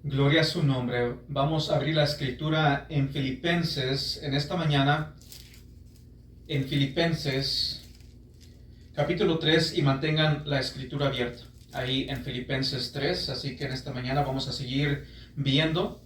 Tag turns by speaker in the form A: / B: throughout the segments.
A: Gloria a su nombre. Vamos a abrir la escritura en Filipenses en esta mañana. En Filipenses capítulo 3 y mantengan la escritura abierta. Ahí en Filipenses 3. Así que en esta mañana vamos a seguir viendo,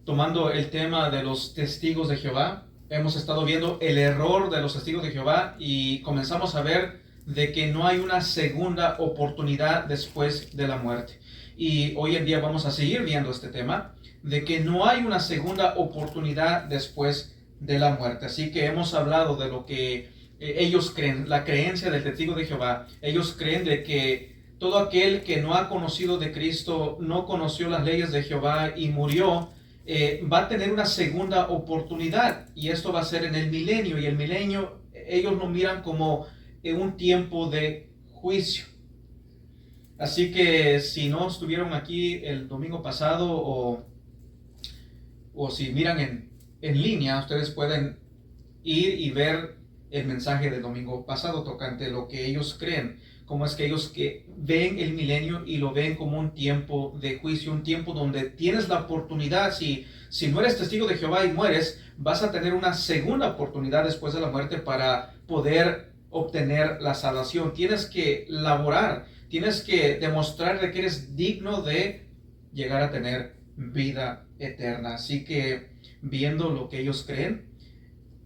A: tomando el tema de los testigos de Jehová. Hemos estado viendo el error de los testigos de Jehová y comenzamos a ver de que no hay una segunda oportunidad después de la muerte. Y hoy en día vamos a seguir viendo este tema de que no hay una segunda oportunidad después de la muerte. Así que hemos hablado de lo que ellos creen, la creencia del testigo de Jehová. Ellos creen de que todo aquel que no ha conocido de Cristo, no conoció las leyes de Jehová y murió, va a tener una segunda oportunidad, y esto va a ser en el milenio, y el milenio ellos lo miran como un tiempo de juicio. Así que si no estuvieron aquí el domingo pasado o si miran en línea, ustedes pueden ir y ver el mensaje del domingo pasado tocante lo que ellos creen, cómo es que ellos que ven el milenio y lo ven como un tiempo de juicio, un tiempo donde tienes la oportunidad. Si no eres testigo de Jehová y mueres, vas a tener una segunda oportunidad después de la muerte para poder obtener la salvación. Tienes que laborar, tienes que demostrar de que eres digno de llegar a tener vida eterna. Así que viendo lo que ellos creen,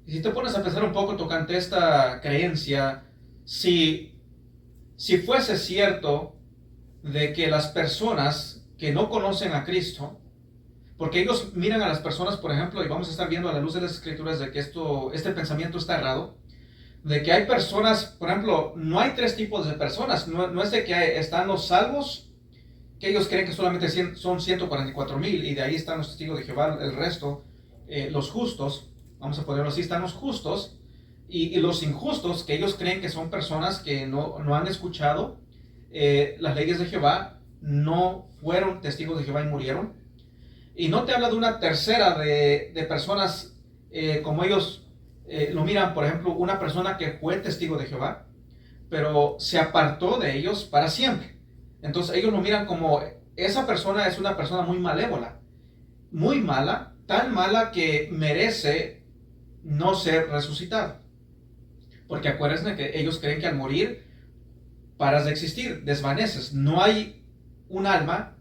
A: y si te pones a pensar un poco tocante esta creencia, si fuese cierto de que las personas que no conocen a Cristo, porque ellos miran a las personas, por ejemplo, y vamos a estar viendo a la luz de las escrituras de que este pensamiento está errado, de que hay personas, por ejemplo, no hay tres tipos de personas, no es de que están los salvos, que ellos creen que solamente son 144,000 y de ahí están los testigos de Jehová, el resto, los justos, vamos a ponerlo así, están los justos, y los injustos, que ellos creen que son personas que no han escuchado las leyes de Jehová, no fueron testigos de Jehová y murieron. Y no te habla de una tercera de personas como ellos lo miran, por ejemplo, una persona que fue testigo de Jehová, pero se apartó de ellos para siempre. Entonces ellos lo miran como esa persona es una persona muy malévola, muy mala, tan mala que merece no ser resucitado. Porque acuérdense que ellos creen que al morir paras de existir, desvaneces. No hay un alma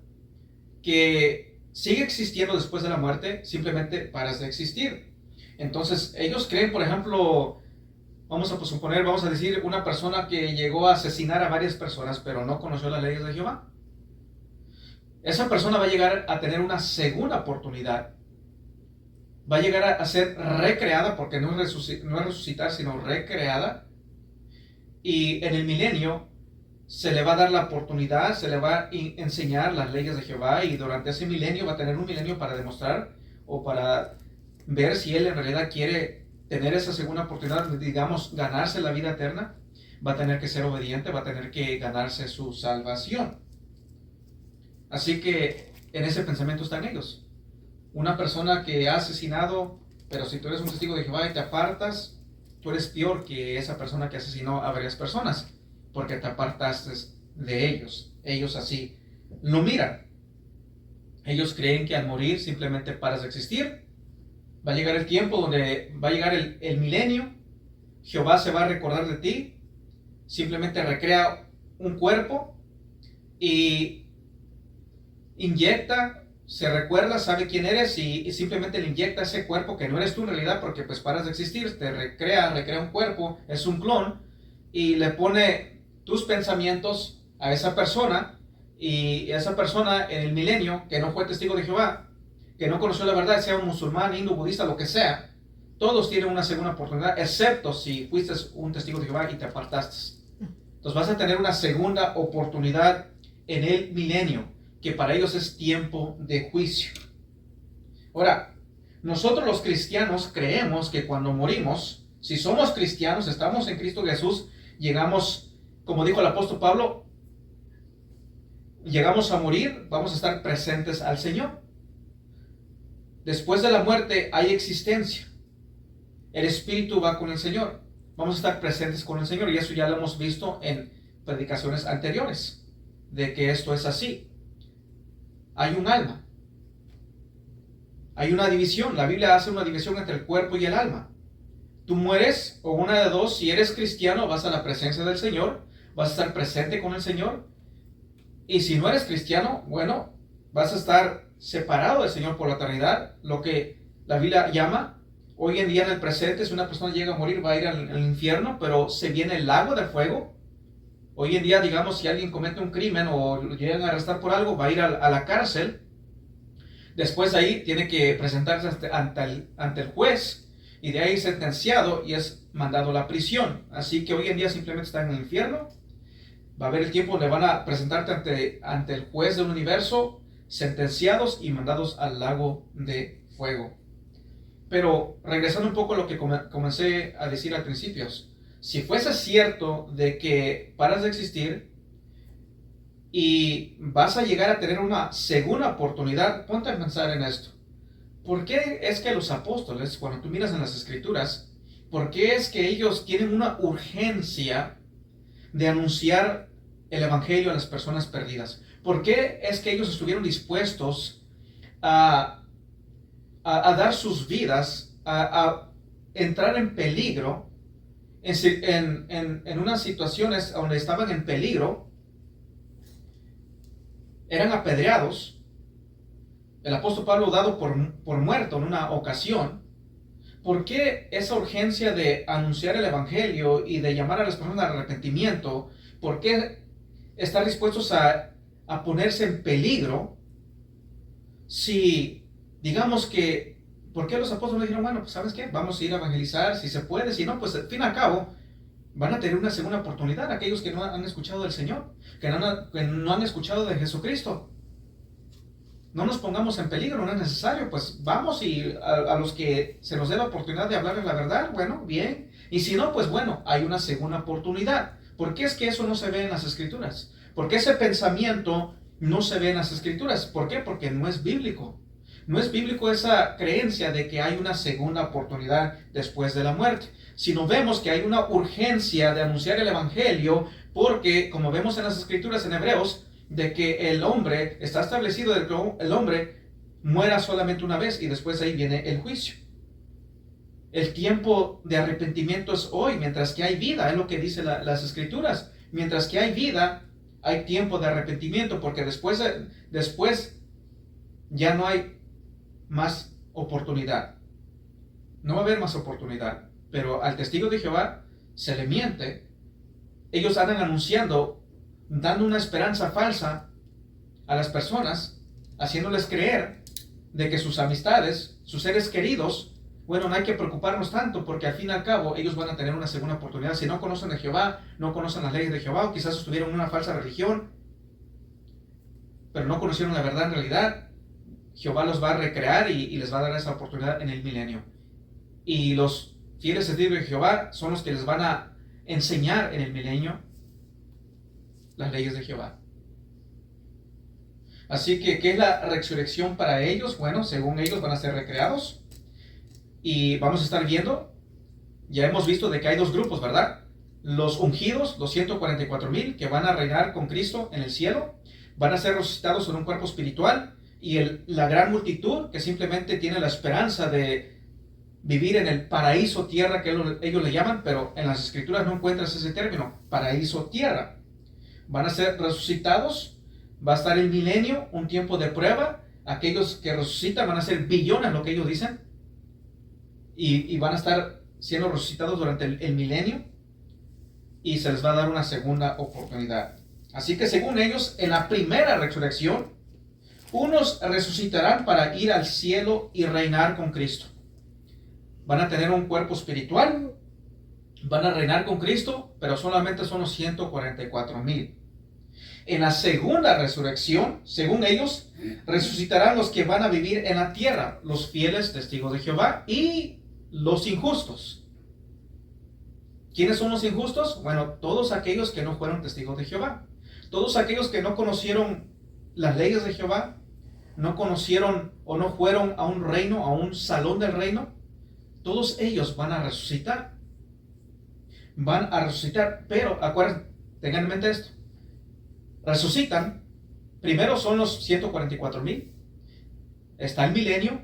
A: que sigue existiendo después de la muerte, simplemente paras de existir. Entonces ellos creen, por ejemplo, vamos a suponer, vamos a decir, una persona que llegó a asesinar a varias personas, pero no conoció las leyes de Jehová. Esa persona va a llegar a tener una segunda oportunidad. Va a llegar a ser recreada, porque no es resucitar, sino recreada. Y en el milenio se le va a dar la oportunidad, se le va a enseñar las leyes de Jehová, y durante ese milenio va a tener un milenio para demostrar o para ver si él en realidad quiere tener esa segunda oportunidad, digamos, ganarse la vida eterna. Va a tener que ser obediente, va a tener que ganarse su salvación. Así que en ese pensamiento están ellos. Una persona que ha asesinado, pero si tú eres un testigo de Jehová y te apartas, tú eres peor que esa persona que asesinó a varias personas, porque te apartaste de ellos. Ellos así lo miran. Ellos creen que al morir simplemente paras de existir. Va a llegar el tiempo donde va a llegar el milenio. Jehová se va a recordar de ti. Simplemente recrea un cuerpo y inyecta, se recuerda, sabe quién eres y simplemente le inyecta ese cuerpo que no eres tú en realidad, porque pues paras de existir. Te recrea un cuerpo, es un clon, y le pone tus pensamientos a esa persona, y esa persona en el milenio, que no fue testigo de Jehová, que no conoció la verdad, sea un musulmán, hindú, budista, lo que sea, todos tienen una segunda oportunidad, excepto si fuiste un testigo de Jehová y te apartaste. Entonces vas a tener una segunda oportunidad en el milenio, que para ellos es tiempo de juicio. Ahora, nosotros los cristianos creemos que cuando morimos, si somos cristianos, estamos en Cristo Jesús, llegamos, como dijo el apóstol Pablo, llegamos a morir, vamos a estar presentes al Señor. Después de la muerte hay existencia. El espíritu va con el Señor. Vamos a estar presentes con el Señor, y eso ya lo hemos visto en predicaciones anteriores, de que esto es así. Hay un alma, hay una división. La Biblia hace una división entre el cuerpo y el alma. Tú mueres, o una de dos, si eres cristiano, vas a la presencia del Señor, vas a estar presente con el Señor. Y si no eres cristiano, bueno, vas a estar separado del Señor por la eternidad, lo que la Biblia llama, hoy en día en el presente, si una persona llega a morir, va a ir al infierno, pero se viene el lago de fuego. Hoy en día, digamos, si alguien comete un crimen o lo llegan a arrestar por algo, va a ir a la cárcel. Después ahí tiene que presentarse ante el juez, y de ahí sentenciado y es mandado a la prisión. Así que hoy en día simplemente está en el infierno. Va a haber el tiempo donde van a presentarte ante el juez del universo, sentenciados y mandados al lago de fuego. Pero regresando un poco a lo que comencé a decir al principio, si fuese cierto de que paras de existir y vas a llegar a tener una segunda oportunidad, ponte a pensar en esto. ¿Por qué es que los apóstoles, cuando tú miras en las escrituras, por qué es que ellos tienen una urgencia de anunciar el evangelio a las personas perdidas? ¿Por qué es que ellos estuvieron dispuestos a dar sus vidas, a entrar en peligro, en unas situaciones donde estaban en peligro, eran apedreados? El apóstol Pablo dado por muerto en una ocasión. ¿Por qué esa urgencia de anunciar el evangelio y de llamar a las personas al arrepentimiento? ¿Por qué estar dispuestos a ponerse en peligro? Si, digamos que, ¿por qué los apóstoles dijeron, bueno, pues ¿sabes qué? Vamos a ir a evangelizar, si se puede, si no, pues al fin y al cabo, van a tener una segunda oportunidad aquellos que no han escuchado del Señor, que no han escuchado de Jesucristo. No nos pongamos en peligro, no es necesario, pues vamos, y a los que se nos dé la oportunidad de hablarles la verdad, bueno, bien. Y si no, pues bueno, hay una segunda oportunidad. ¿Por qué es que eso no se ve en las escrituras? ¿Por qué ese pensamiento no se ve en las escrituras? ¿Por qué? Porque no es bíblico. No es bíblico esa creencia de que hay una segunda oportunidad después de la muerte. Sino vemos que hay una urgencia de anunciar el evangelio, porque como vemos en las escrituras en Hebreos, de que el hombre está establecido, de que el hombre muera solamente una vez y después ahí viene el juicio. El tiempo de arrepentimiento es hoy, mientras que hay vida, es lo que dicen las escrituras. Mientras que hay vida, hay tiempo de arrepentimiento, porque después ya no hay más oportunidad. No va a haber más oportunidad. Pero al testigo de Jehová se le miente. Ellos andan anunciando, dando una esperanza falsa a las personas, haciéndoles creer de que sus amistades, sus seres queridos, bueno, no hay que preocuparnos tanto, porque al fin y al cabo ellos van a tener una segunda oportunidad. Si no conocen a Jehová, no conocen las leyes de Jehová, o quizás estuvieron en una falsa religión, pero no conocieron la verdad en realidad, Jehová los va a recrear y les va a dar esa oportunidad en el milenio. Y los fieles testigos de Jehová son los que les van a enseñar en el milenio las leyes de Jehová. Así que, ¿qué es la resurrección para ellos? Bueno, según ellos van a ser recreados. Y vamos a estar viendo, ya hemos visto de que hay dos grupos, ¿verdad? Los ungidos, los 144,000, que van a reinar con Cristo en el cielo, van a ser resucitados en un cuerpo espiritual. Y la gran multitud, que simplemente tiene la esperanza de vivir en el paraíso tierra, que ellos le llaman, pero en las escrituras no encuentras ese término, paraíso tierra. Van a ser resucitados, va a estar el milenio, un tiempo de prueba. Aquellos que resucitan van a ser billones, lo que ellos dicen, y van a estar siendo resucitados durante el milenio, y se les va a dar una segunda oportunidad. Así que según ellos, en la primera resurrección, unos resucitarán para ir al cielo y reinar con Cristo. Van a tener un cuerpo espiritual, van a reinar con Cristo, pero solamente son los 144,000. En la segunda resurrección, según ellos, resucitarán los que van a vivir en la tierra, los fieles testigos de Jehová y los injustos. ¿Quiénes son los injustos? Bueno, todos aquellos que no fueron testigos de Jehová. Todos aquellos que no conocieron las leyes de Jehová, no conocieron o no fueron a un reino, a un salón del reino, todos ellos van a resucitar. Van a resucitar, pero acuérdense, tengan en mente esto. Resucitan, primero son los 144,000, está el milenio,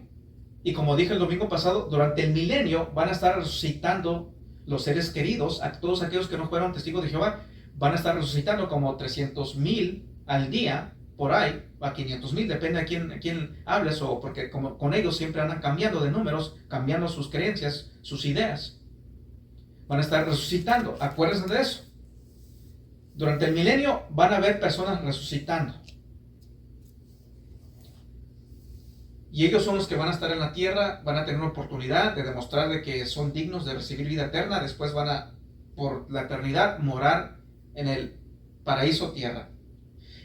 A: Y como dije el domingo pasado, durante el milenio van a estar resucitando los seres queridos, a todos aquellos que no fueron testigos de Jehová, van a estar resucitando como 300,000 al día, por ahí, a 500,000, depende a quién hables, o porque como con ellos siempre andan cambiando de números, cambiando sus creencias, sus ideas. Van a estar resucitando, acuérdense de eso. Durante el milenio van a haber personas resucitando. Y ellos son los que van a estar en la tierra, van a tener una oportunidad de demostrar de que son dignos de recibir vida eterna. Después van a, por la eternidad, morar en el paraíso tierra.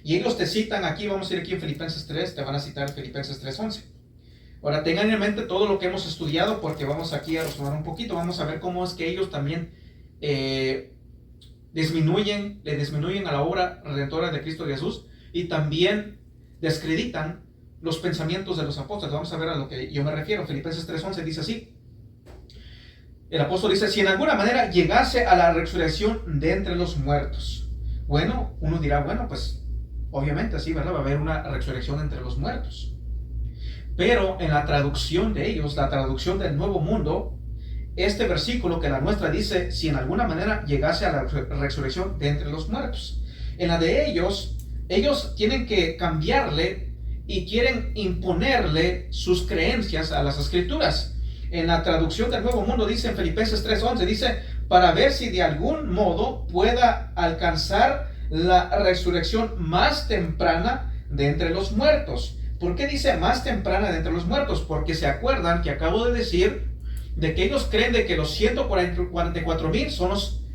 A: Y ellos te citan aquí, vamos a ir aquí en Filipenses 3, te van a citar Filipenses 3:11. Ahora tengan en mente todo lo que hemos estudiado, porque vamos aquí a resolver un poquito. Vamos a ver cómo es que ellos también le disminuyen a la obra redentora de Cristo Jesús, y también descreditan los pensamientos de los apóstoles. Vamos a ver a lo que yo me refiero. Filipenses 3:11 dice así. El apóstol dice: si en alguna manera llegase a la resurrección de entre los muertos. Bueno, uno dirá, bueno, pues obviamente así, ¿verdad? Va a haber una resurrección entre los muertos. Pero en la traducción de ellos, la traducción del Nuevo Mundo, este versículo que la nuestra dice: si en alguna manera llegase a la resurrección de entre los muertos. En la de ellos tienen que cambiarle y quieren imponerle sus creencias a las escrituras. En la traducción del Nuevo Mundo dice en Filipenses 3:11, dice: para ver si de algún modo pueda alcanzar la resurrección más temprana de entre los muertos. ¿Por qué dice más temprana de entre los muertos? Porque se acuerdan que acabo de decir de que ellos creen de que los 144,000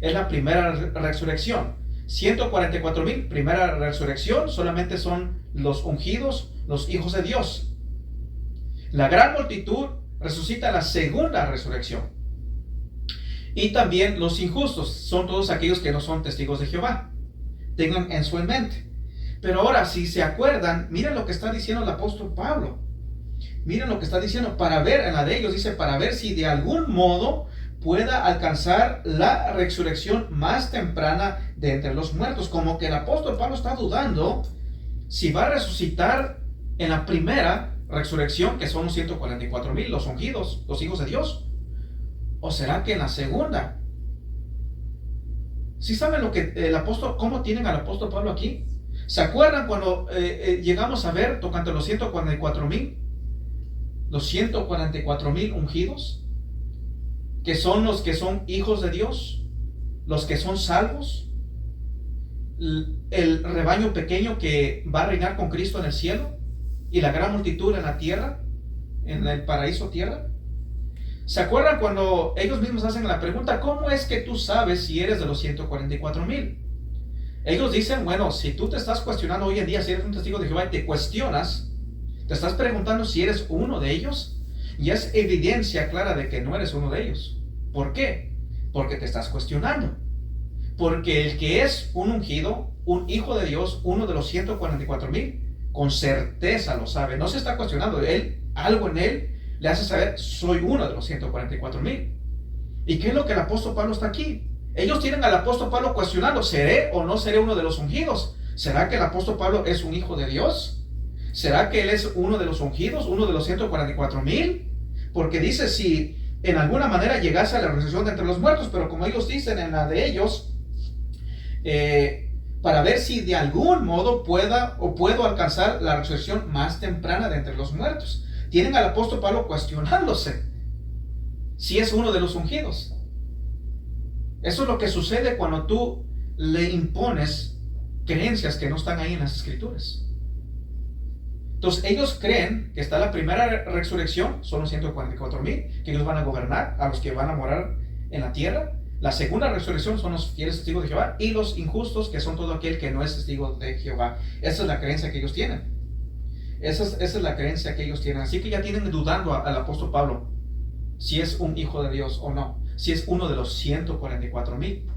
A: es la primera resurrección. 144,000, primera resurrección, solamente son los ungidos, los hijos de Dios. La gran multitud resucita la segunda resurrección. Y también los injustos son todos aquellos que no son testigos de Jehová. Tengan eso en mente. Pero ahora, si se acuerdan, miren lo que está diciendo el apóstol Pablo. Miren lo que está diciendo, para ver, en la de ellos dice: para ver si de algún modo pueda alcanzar la resurrección más temprana de entre los muertos. Como que el apóstol Pablo está dudando si va a resucitar en la primera resurrección, que son los 144,000, los ungidos, los hijos de Dios, o será que en la segunda. ¿Sí saben lo que el apóstol, cómo tienen al apóstol Pablo aquí? ¿Se acuerdan cuando llegamos a ver tocante los 144,000? Los 144,000 ungidos, que son los que son hijos de Dios, los que son salvos, el rebaño pequeño que va a reinar con Cristo en el cielo, y la gran multitud en la tierra, en el paraíso tierra. ¿Se acuerdan cuando ellos mismos hacen la pregunta: ¿cómo es que tú sabes si eres de los 144,000? Ellos dicen: bueno, si tú te estás cuestionando hoy en día si eres un testigo de Jehová y te cuestionas, te estás preguntando si eres uno de ellos, y es evidencia clara de que no eres uno de ellos. ¿Por qué? Porque te estás cuestionando. Porque el que es un ungido, un hijo de Dios, uno de los 144,000, con certeza lo sabe. No se está cuestionando. Algo en él le hace saber: soy uno de los 144,000. ¿Y qué es lo que el apóstol Pablo está aquí? Ellos tienen al apóstol Pablo cuestionando: ¿seré o no seré uno de los ungidos? ¿Será que el apóstol Pablo es un hijo de Dios? ¿Será que él es uno de los ungidos, uno de los 144,000? Porque dice: si en alguna manera llegase a la resurrección de entre los muertos. Pero como ellos dicen en la de ellos, para ver si de algún modo puedo alcanzar la resurrección más temprana de entre los muertos. Tienen al apóstol Pablo cuestionándose si es uno de los ungidos. Eso es lo que sucede cuando tú le impones creencias que no están ahí en las escrituras. Entonces ellos creen que está la primera resurrección, son los 144,000, que ellos van a gobernar, a los que van a morar en la tierra. La segunda resurrección son los fieles testigos de Jehová, y los injustos, que son todo aquel que no es testigo de Jehová. Esa es la creencia que ellos tienen. Esa es la creencia que ellos tienen. Así que ya tienen dudando al apóstol Pablo si es un hijo de Dios o no, si es uno de los 144,000.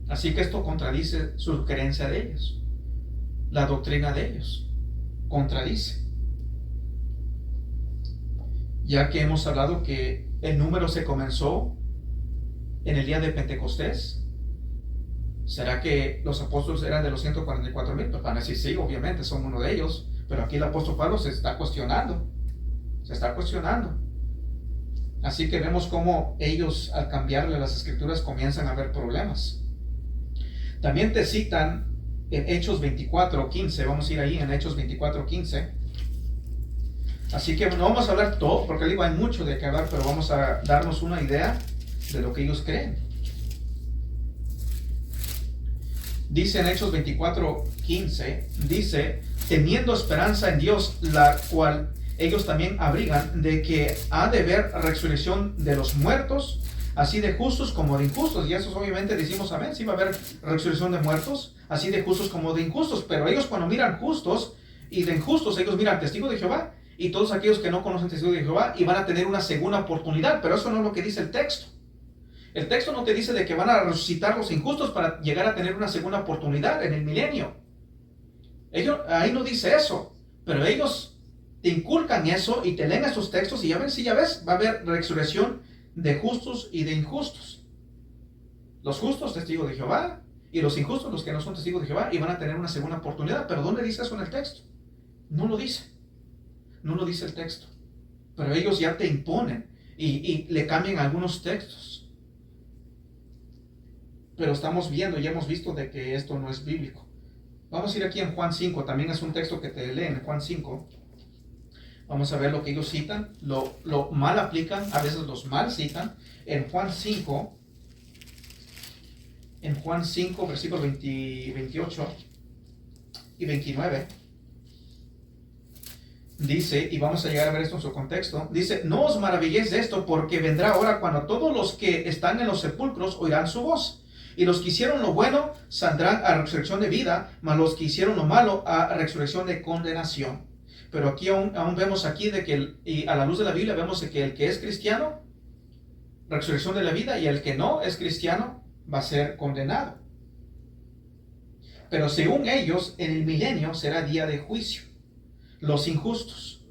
A: Así que esto contradice su creencia de ellos, la doctrina de ellos. Contradice. Ya que hemos hablado que el número se comenzó en el día de Pentecostés, ¿será que los apóstoles eran de los 144,000? Pues van a decir: sí, obviamente son uno de ellos. Pero aquí el apóstol Pablo se está cuestionando. Se está cuestionando. Así que vemos cómo ellos, al cambiarle las escrituras, comienzan a haber problemas. También te citan en Hechos 24:15. Vamos a ir ahí en Hechos 24:15. Así que no vamos a hablar todo, porque digo, hay mucho de qué hablar, pero vamos a darnos una idea de lo que ellos creen. Dice en Hechos 24:15, dice, teniendo esperanza en Dios, la cual ellos también abrigan, de que ha de haber resurrección de los muertos, así de justos como de injustos. Y eso obviamente decimos amén, sí va a haber resurrección de muertos, así de justos como de injustos. Pero ellos cuando miran justos y de injustos, ellos miran testigos de Jehová y todos aquellos que no conocen testigos de Jehová y van a tener una segunda oportunidad. Pero eso no es lo que dice el texto. El texto no te dice de que van a resucitar los injustos para llegar a tener una segunda oportunidad en el milenio. Ahí no dice eso, pero ellos te inculcan eso y te leen esos textos y ya ves, va a haber resurrección de justos y de injustos. Los justos, testigos de Jehová, y los injustos, los que no son testigos de Jehová, y van a tener una segunda oportunidad. ¿Pero dónde dice eso en el texto? No lo dice. No lo dice el texto. Pero ellos ya te imponen y le cambian algunos textos. Pero estamos viendo y hemos visto de que esto no es bíblico. Vamos a ir aquí en Juan 5, también es un texto que te leen en Juan 5. Vamos a ver lo que ellos citan, lo mal aplican, a veces los mal citan. En Juan 5, versículos 28 y 29, dice, y vamos a llegar a ver esto en su contexto, dice, no os maravilléis de esto, porque vendrá hora cuando todos los que están en los sepulcros oirán su voz. Y los que hicieron lo bueno saldrán a resurrección de vida, mas los que hicieron lo malo a resurrección de condenación. Pero aquí aún vemos aquí de que, y a la luz de la Biblia, vemos de que el que es cristiano, resurrección de la vida, y el que no es cristiano, va a ser condenado. Pero según ellos, en el milenio será día de juicio. Los injustos,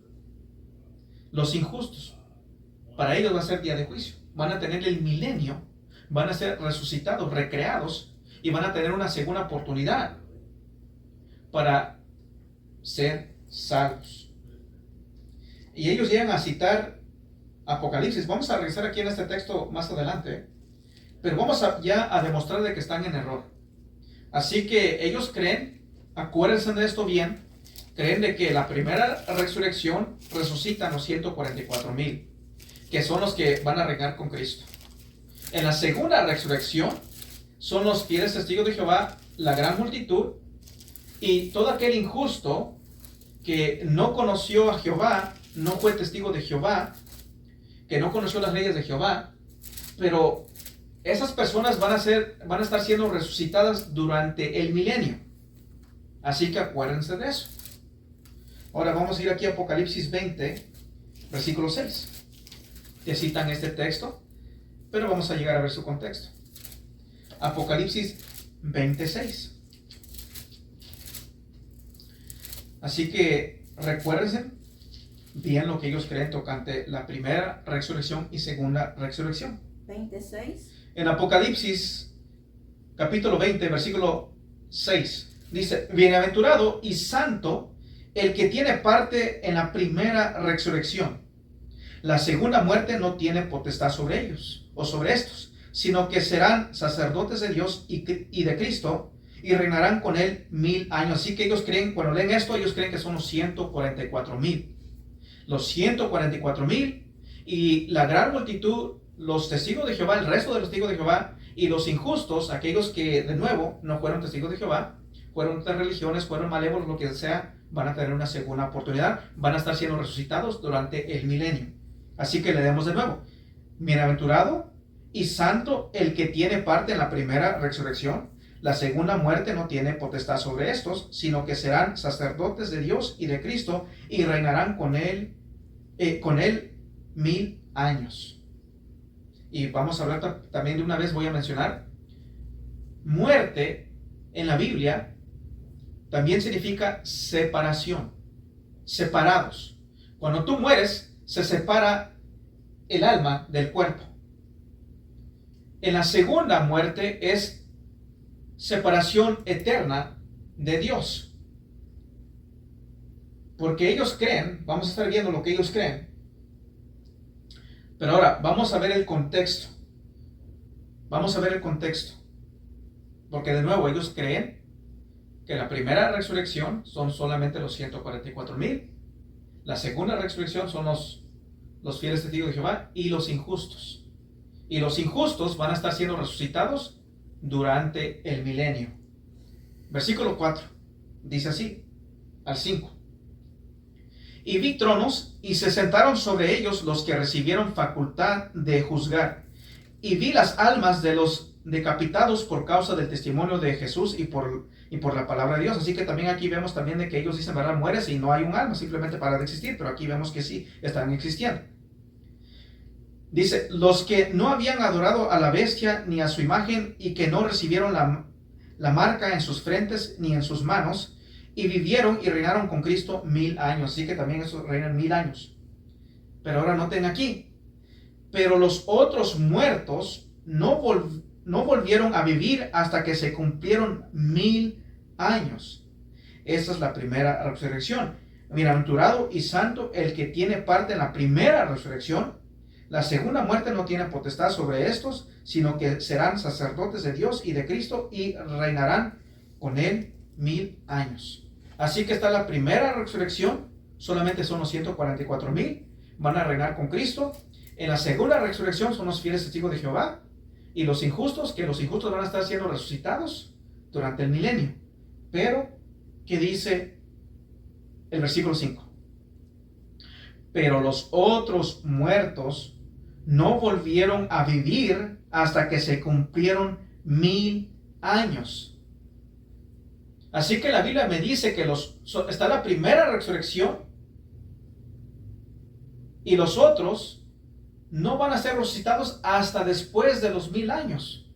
A: para ellos va a ser día de juicio. Van a tener el milenio, van a ser resucitados, recreados, y van a tener una segunda oportunidad para ser salvos. Y ellos llegan a citar Apocalipsis. Vamos a regresar aquí en este texto más adelante, pero vamos ya a demostrar de que están en error. Así que ellos creen, acuérdense de esto bien, creen de que la primera resurrección resucitan los 144,000, que son los que van a reinar con Cristo. En la segunda resurrección son los fieles testigos de Jehová, la gran multitud, y todo aquel injusto que no conoció a Jehová, no fue testigo de Jehová, que no conoció las leyes de Jehová, pero esas personas van a estar siendo resucitadas durante el milenio. Así que acuérdense de eso. Ahora vamos a ir aquí a Apocalipsis 20, versículo 6. Te citan este texto, pero vamos a llegar a ver su contexto. Apocalipsis 26. Así que recuérdense bien lo que ellos creen tocante la primera resurrección y segunda resurrección.
B: 26.
A: En Apocalipsis capítulo 20, versículo 6, dice, bienaventurado y santo el que tiene parte en la primera resurrección. La segunda muerte no tiene potestad sobre ellos o sobre estos, sino que serán sacerdotes de Dios y de Cristo y reinarán con él 1000 años. Así que ellos creen, cuando leen esto, ellos creen que son los 144,000. Los 144,000 y la gran multitud, los testigos de Jehová, el resto de los testigos de Jehová y los injustos, aquellos que de nuevo no fueron testigos de Jehová, fueron de religiones, fueron malévolos, lo que sea, van a tener una segunda oportunidad, van a estar siendo resucitados durante el milenio. Así que leemos de nuevo, bienaventurado y santo el que tiene parte en la primera resurrección. La segunda muerte no tiene potestad sobre estos, sino que serán sacerdotes de Dios y de Cristo y reinarán con él 1000 años. Y vamos a hablar también de una vez, voy a mencionar, muerte en la Biblia también significa separación, separados. Cuando tú mueres, se separa el alma del cuerpo. En la segunda muerte es separación eterna de Dios. Porque ellos creen, vamos a estar viendo lo que ellos creen, Pero ahora, vamos a ver el contexto. Vamos a ver el contexto. Porque de nuevo, ellos creen que la primera resurrección son solamente los 144,000. La segunda resurrección son los fieles testigos de Jehová y los injustos. Y los injustos van a estar siendo resucitados durante el milenio. Versículo 4. Dice así, al 5. Y vi tronos, y se sentaron sobre ellos los que recibieron facultad de juzgar. Y vi las almas de los decapitados por causa del testimonio de Jesús y por la palabra de Dios. Así que también aquí vemos también de que ellos dicen, ¿verdad? Mueres y no hay un alma, simplemente para de existir. Pero aquí vemos que sí, están existiendo. Dice, los que no habían adorado a la bestia ni a su imagen y que no recibieron la marca en sus frentes ni en sus manos, y vivieron y reinaron con Cristo 1000 años. Así que también esos reinan 1000 años. Pero ahora noten aquí, pero los otros muertos no volvieron a vivir hasta que se cumplieron 1000 años. Esta es la primera resurrección. Bienaventurado y santo el que tiene parte en la primera resurrección. La segunda muerte no tiene potestad sobre estos, sino que serán sacerdotes de Dios y de Cristo y reinarán con él 1000 años. Así que está la primera resurrección, solamente son los 144,000, van a reinar con Cristo. En la segunda resurrección son los fieles testigos de Jehová y los injustos, que los injustos van a estar siendo resucitados durante el milenio. Pero, ¿qué dice el versículo 5? Pero los otros muertos no volvieron a vivir hasta que se cumplieron 1000 años. Así que la Biblia me dice que está la primera resurrección y los otros no van a ser resucitados hasta después de los 1000 años.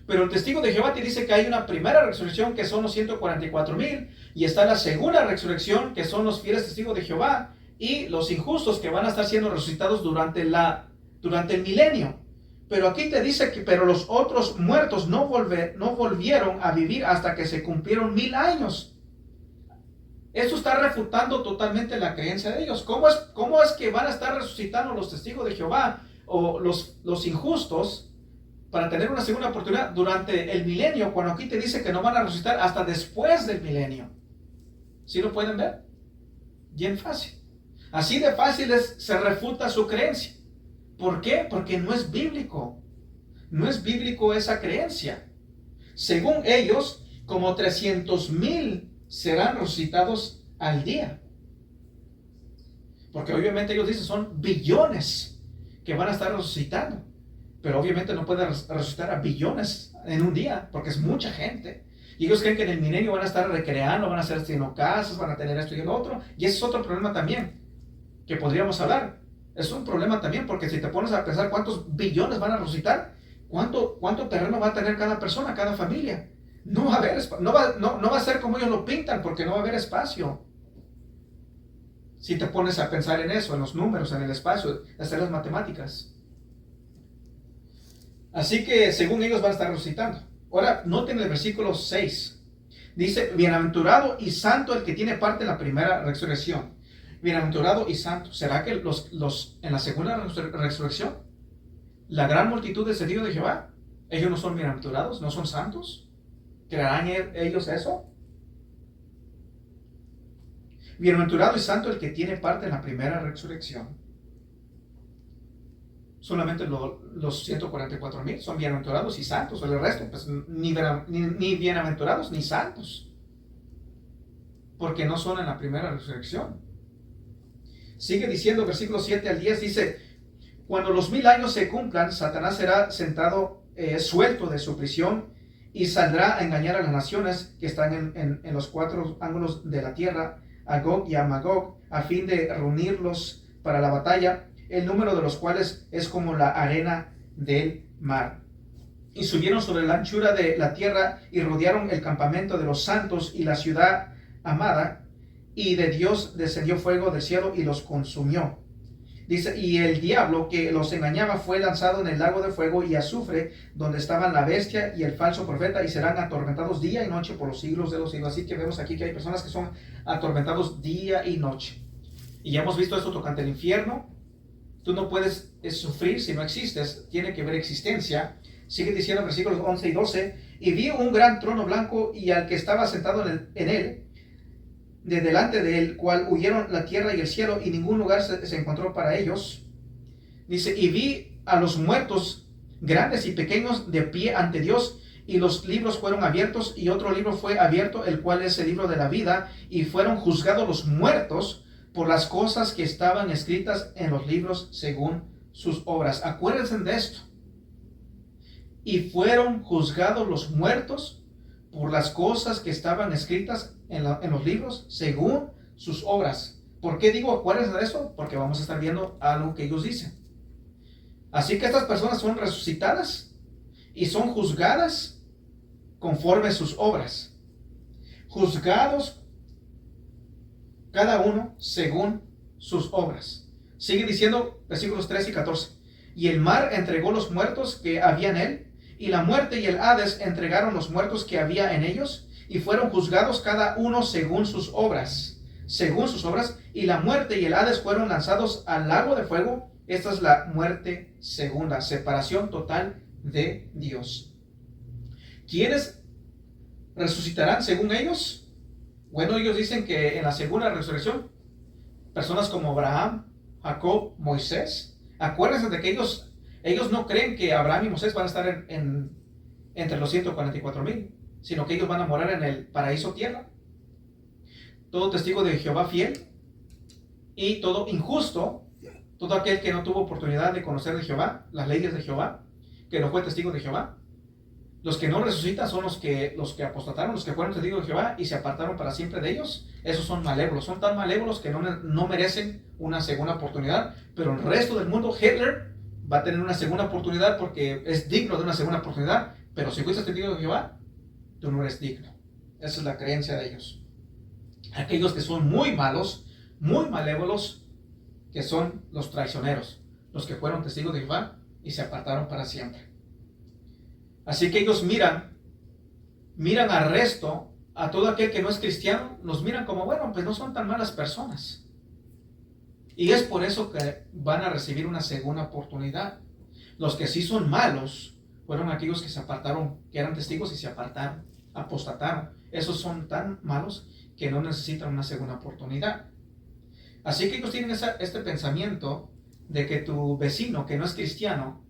A: Pero el testigo de Jehová te dice que hay una primera resurrección que son los 144,000 y está la segunda resurrección que son los fieles testigos de Jehová y los injustos que van a estar siendo resucitados durante el milenio. Pero aquí te dice que pero los otros muertos no volvieron a vivir hasta que se cumplieron 1000 años. Esto está refutando totalmente la creencia de ellos. ¿Cómo es que van a estar resucitando los testigos de Jehová o los injustos para tener una segunda oportunidad durante el milenio, cuando aquí te dice que no van a resucitar hasta después del milenio? ¿Sí lo pueden ver? Bien fácil. Así de fácil se refuta su creencia. ¿Por qué? Porque no es bíblico. No es bíblico esa creencia. Según ellos, como 300,000 serán resucitados al día. Porque obviamente ellos dicen son billones que van a estar resucitando. Pero obviamente no pueden resucitar a billones en un día, porque es mucha gente. Y ellos creen que en el milenio van a estar recreando, van a hacer casas, van a tener esto y el otro. Y ese es otro problema también, que podríamos hablar. Es un problema también, porque si te pones a pensar cuántos billones van a resucitar, cuánto terreno va a tener cada persona, cada familia. No va a haber, no va a ser como ellos lo pintan, porque no va a haber espacio. Si te pones a pensar en eso, en los números, en el espacio, hacer las matemáticas. Así que según ellos van a estar resucitando. Ahora, noten el versículo 6. Dice, bienaventurado y santo el que tiene parte en la primera resurrección. Bienaventurado y santo. ¿Será que en la segunda resurrección, la gran multitud de testigos de Jehová, ellos no son bienaventurados, no son santos? ¿Creerán ellos eso? Bienaventurado y santo el que tiene parte en la primera resurrección. Solamente los 144,000 son bienaventurados y santos. El resto, pues ni bienaventurados ni santos, porque no son en la primera resurrección. Sigue diciendo, versículo 7 al 10, dice, cuando los 1000 años se cumplan, Satanás será suelto de su prisión y saldrá a engañar a las naciones que están en los 4 ángulos de la tierra, a Gog y a Magog, a fin de reunirlos para la batalla, el número de los cuales es como la arena del mar. Y subieron sobre la anchura de la tierra y rodearon el campamento de los santos y la ciudad amada, y de Dios descendió fuego del cielo y los consumió. Dice, y el diablo que los engañaba fue lanzado en el lago de fuego y azufre, donde estaban la bestia y el falso profeta, y serán atormentados día y noche por los siglos de los siglos. Así que vemos aquí que hay personas que son atormentados día y noche. Y ya hemos visto esto tocante el infierno. Tú no puedes sufrir si no existes, tiene que haber existencia. Sigue diciendo versículos 11 y 12, y vi un gran trono blanco y al que estaba sentado en él, de delante del cual huyeron la tierra y el cielo, y ningún lugar se encontró para ellos. Dice, y vi a los muertos, grandes y pequeños, de pie ante Dios, y los libros fueron abiertos, y otro libro fue abierto, el cual es el libro de la vida, y fueron juzgados los muertos por las cosas que estaban escritas en los libros según sus obras. Acuérdense de esto. Y fueron juzgados los muertos por las cosas que estaban escritas en los libros según sus obras. ¿Por qué digo acuérdense de eso? Porque vamos a estar viendo algo que ellos dicen. Así que estas personas son resucitadas y son juzgadas conforme a sus obras. Juzgados cada uno según sus obras. Sigue diciendo versículos 13 y 14. Y el mar entregó los muertos que había en él, y la muerte y el Hades entregaron los muertos que había en ellos, y fueron juzgados cada uno según sus obras. Según sus obras, y la muerte y el Hades fueron lanzados al lago de fuego. Esta es la muerte segunda, separación total de Dios. ¿Quiénes resucitarán según ellos? Bueno, ellos dicen que en la segunda resurrección, personas como Abraham, Jacob, Moisés. Acuérdense de que ellos no creen que Abraham y Moisés van a estar entre los 144,000, sino que ellos van a morar en el paraíso tierra. Todo testigo de Jehová fiel y todo injusto, todo aquel que no tuvo oportunidad de conocer de Jehová, las leyes de Jehová, que no fue testigo de Jehová. Los que no resucitan son los que apostataron, los que fueron testigos de Jehová y se apartaron para siempre de ellos. Esos son malévolos, son tan malévolos que no merecen una segunda oportunidad. Pero el resto del mundo, Hitler, va a tener una segunda oportunidad porque es digno de una segunda oportunidad. Pero si fuiste testigo de Jehová, tú no eres digno. Esa es la creencia de ellos. Aquellos que son muy malos, muy malévolos, que son los traicioneros, los que fueron testigos de Jehová y se apartaron para siempre. Así que ellos miran al resto, a todo aquel que no es cristiano, los miran como, bueno, pues no son tan malas personas. Y es por eso que van a recibir una segunda oportunidad. Los que sí son malos fueron aquellos que se apartaron, que eran testigos y se apartaron, apostataron. Esos son tan malos que no necesitan una segunda oportunidad. Así que ellos tienen este pensamiento de que tu vecino que no es cristiano,